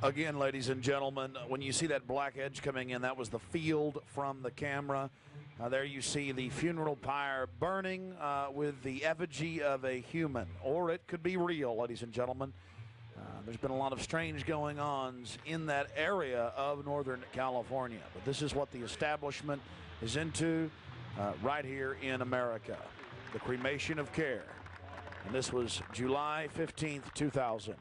Again, ladies and gentlemen, when you see that black edge coming in, that was the field from the camera. There you see the funeral pyre burning with the effigy of a human, or it could be real, ladies and gentlemen. There's been a lot of strange going-ons in that area of Northern California, but this is what the establishment is into right here in America, the cremation of care. And this was July 15th, 2000.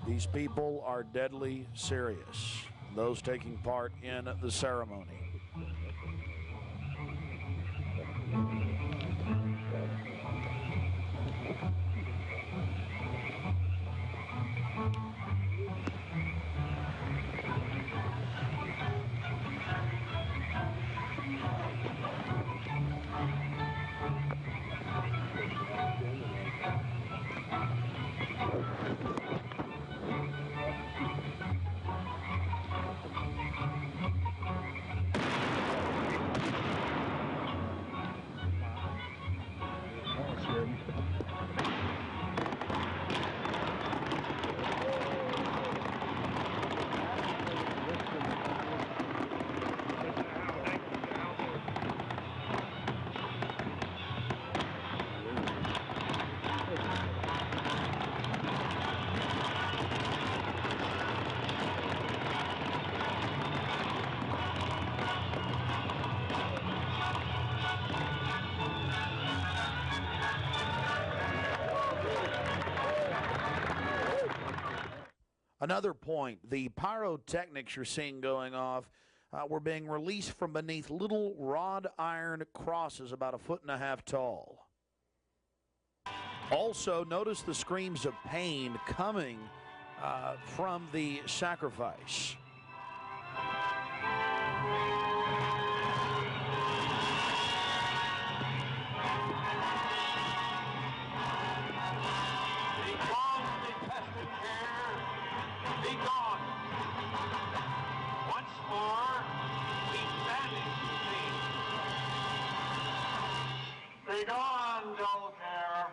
These people are deadly serious, those taking part in the ceremony. Another point, the pyrotechnics you're seeing going off were being released from beneath little wrought iron crosses about 1.5 feet tall. Also, notice the screams of pain coming from the sacrifice. Begone, dull care.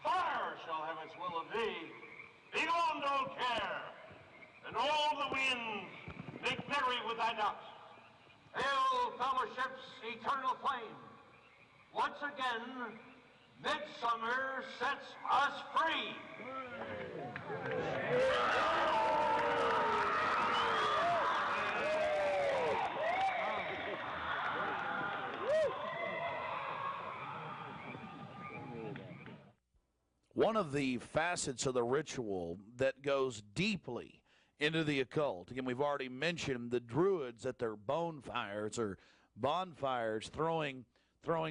Fire shall have its will of thee. Begone, dull care. And all the winds make merry with thy ducks. Hail, fellowship's eternal flame. Once again, midsummer sets us free. One of the facets of the ritual that goes deeply into the occult, again, we've already mentioned the Druids at their bonfires or bonfires throwing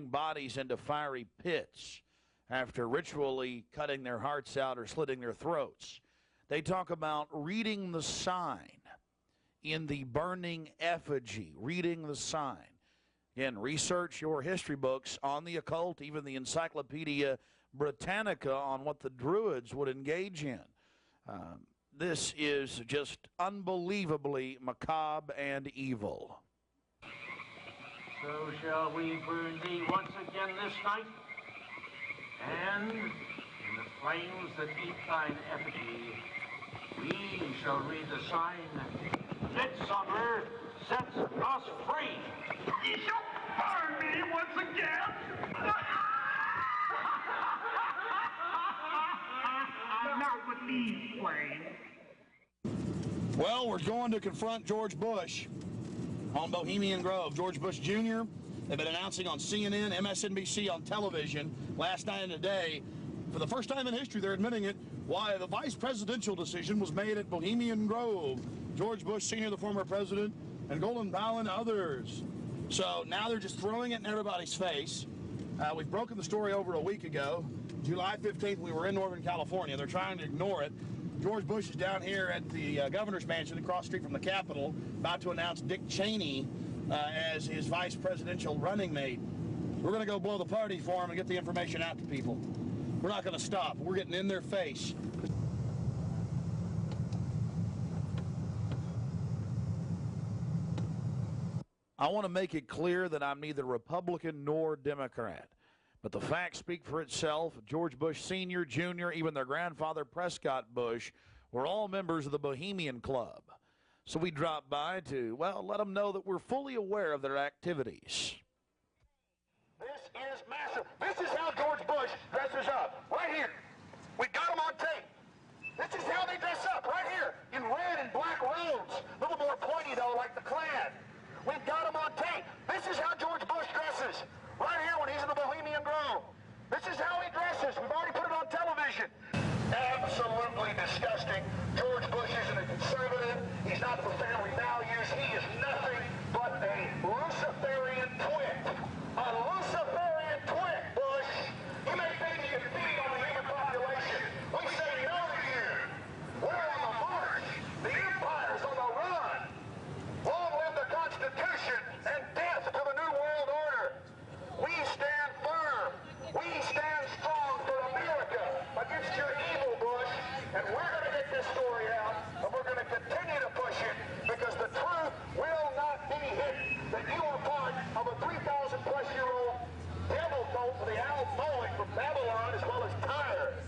bodies into fiery pits after ritually cutting their hearts out or slitting their throats. They talk about reading the sign in the burning effigy, reading the sign. Again, research your history books on the occult, even the Encyclopedia Britannica on what the Druids would engage in. This is just unbelievably macabre and evil. So shall we burn thee once again this night, and in the flames that eat thine effigy, we shall read the sign, Midsummer sets us free. Ye shall burn me once again. Not with these flames. Well, we're going to confront George Bush on Bohemian Grove. George Bush Jr., they've been announcing on CNN, MSNBC, on television last night and today. For the first time in history, they're admitting it, why the vice presidential decision was made at Bohemian Grove. George Bush Sr., the former president, and Colin Powell and others. So now they're just throwing it in everybody's face. We've broken the story over a week ago. July 15th, we were in Northern California. They're trying to ignore it. George Bush is down here at the governor's mansion across the street from the Capitol, about to announce Dick Cheney as his vice presidential running mate. We're going to go blow the party for him and get the information out to people. We're not going to stop. We're getting in their face. I want to make it clear that I'm neither Republican nor Democrat. But the facts speak for itself. George Bush Sr., Jr., even their grandfather Prescott Bush were all members of the Bohemian Club. So we dropped by to, well, let them know that we're fully aware of their activities. This is massive. This is how George Bush dresses up. Right here. We got them on tape. This is how they dress up. Right here. In red and black robes. A little more pointy, though, like the Klan. We've got them on tape. This is how George Bush dresses. Right here when he's in the Bohemian Grove. This is how he dresses. We've already put it on television. Absolutely disgusting. George Bush isn't a conservative. He's not for family values. He is nothing but a Luciferian twit. A Luciferian twit, Bush. You may think you can feed on the human population. We say no to you. We're on the march. The empire's on the run. Long live the Constitution and death to the New World Order. We stand firm. We stand strong for America against your evil, Bush. And we're going to get this story out, and we're going to continue to push it because the truth will not be hidden. That you are part of a 3,000-plus-year-old devil cult for the owl mowing from Babylon as well as Tyre.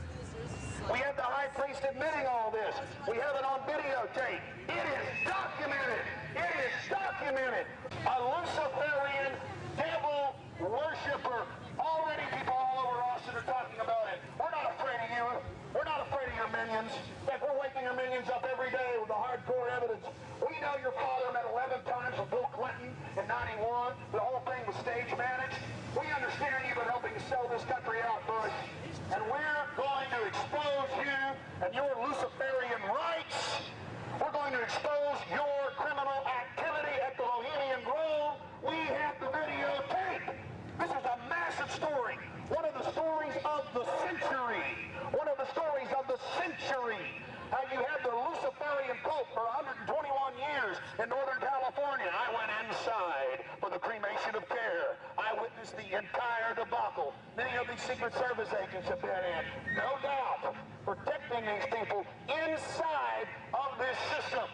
We have the high priest admitting all this. We have it on videotape. It is documented. It is documented. A Luciferian devil worshiper. Already people all over Austin are talking about it. We're not afraid of you. We're not afraid of your minions. In fact, we're waking your minions up every day with the hardcore evidence. We know your father met 11 times with Bill Clinton in 91. The whole thing was stage managed. We understand you've been helping to sell this country out, Bush. And we're going to expose you and your Luciferian rights. We're going to expose your criminal activity at the Bohemian Grove. We have the videotape. This is a massive story. One of the stories of the century. One of the stories of the century. How you had the Luciferian cult for 121 years in Northern California. I went inside for the cremation of care. I witnessed the entire debacle. Many of these Secret Service agents have been in. No doubt. Protecting these people inside of this system.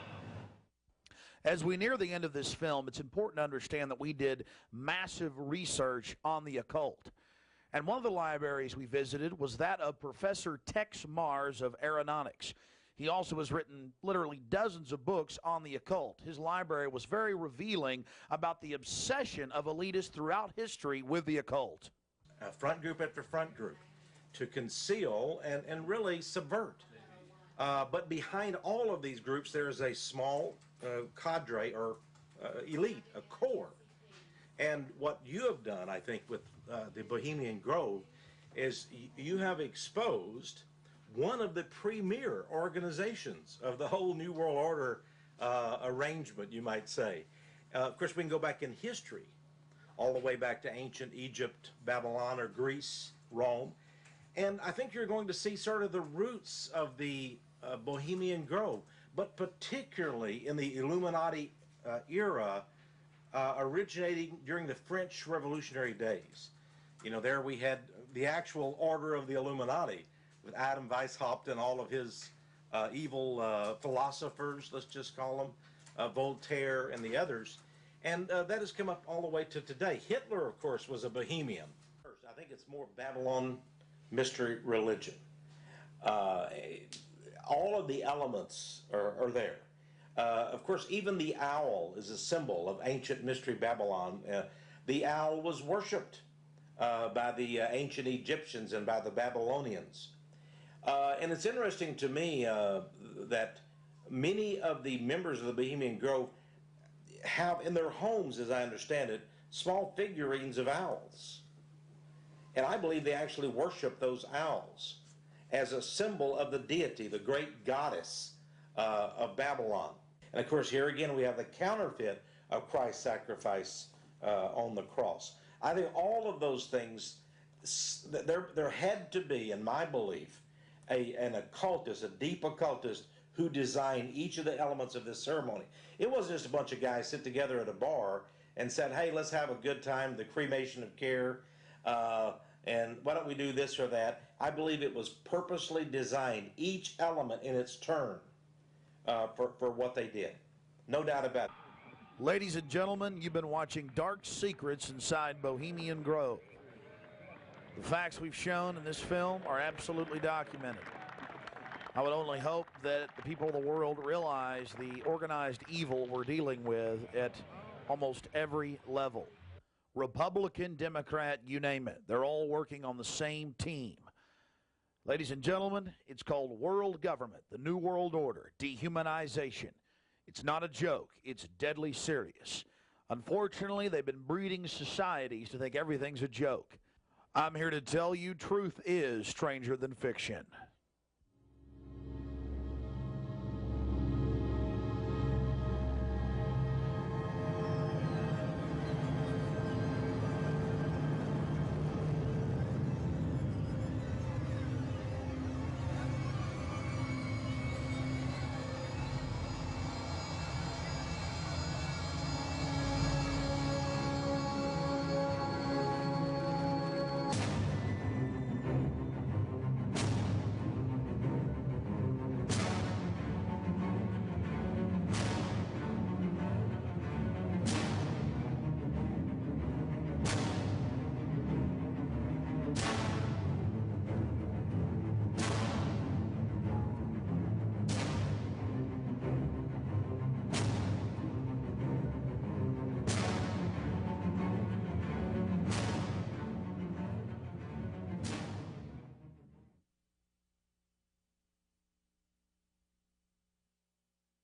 As we near the end of this film, it's important to understand that we did massive research on the occult. And one of the libraries we visited was that of Professor Tex Mars of Aeronautics. He also has written literally dozens of books on the occult. His library was very revealing about the obsession of elitists throughout history with the occult. Front group after front group to conceal and really subvert. But behind all of these groups, there is a small cadre or elite, a core. And what you have done, I think, with the Bohemian Grove is you have exposed one of the premier organizations of the whole New World Order arrangement, you might say. Of course, we can go back in history, all the way back to ancient Egypt, Babylon, or Greece, Rome. And I think you're going to see sort of the roots of the Bohemian Grove, but particularly in the Illuminati era, originating during the French Revolutionary days. You know, there we had the actual order of the Illuminati, with Adam Weishaupt and all of his evil philosophers, let's just call them, Voltaire and the others. And that has come up all the way to today. Hitler, of course, was a Bohemian. I think it's more Babylon mystery religion. All of the elements are there. Of course, even the owl is a symbol of ancient mystery Babylon. The owl was worshipped by the ancient Egyptians and by the Babylonians. And it's interesting to me that many of the members of the Bohemian Grove have in their homes, as I understand it, small figurines of owls. And I believe they actually worship those owls as a symbol of the deity, the great goddess of Babylon. And of course, here again, we have the counterfeit of Christ's sacrifice on the cross. I think all of those things, there had to be, in my belief, an occultist, a deep occultist, who designed each of the elements of this ceremony. It wasn't just a bunch of guys sit together at a bar and said, hey, let's have a good time, the cremation of care, and why don't we do this or that. I believe it was purposely designed, each element in its turn, for what they did. No doubt about it. Ladies and gentlemen, you've been watching Dark Secrets inside Bohemian Grove. The facts we've shown in this film are absolutely documented. I would only hope that the people of the world realize the organized evil we're dealing with at almost every level. Republican, Democrat, you name it. They're all working on the same team. Ladies and gentlemen, it's called world government, the New World Order, dehumanization. It's not a joke. It's deadly serious. Unfortunately, they've been breeding societies to think everything's a joke. I'm here to tell you truth is stranger than fiction.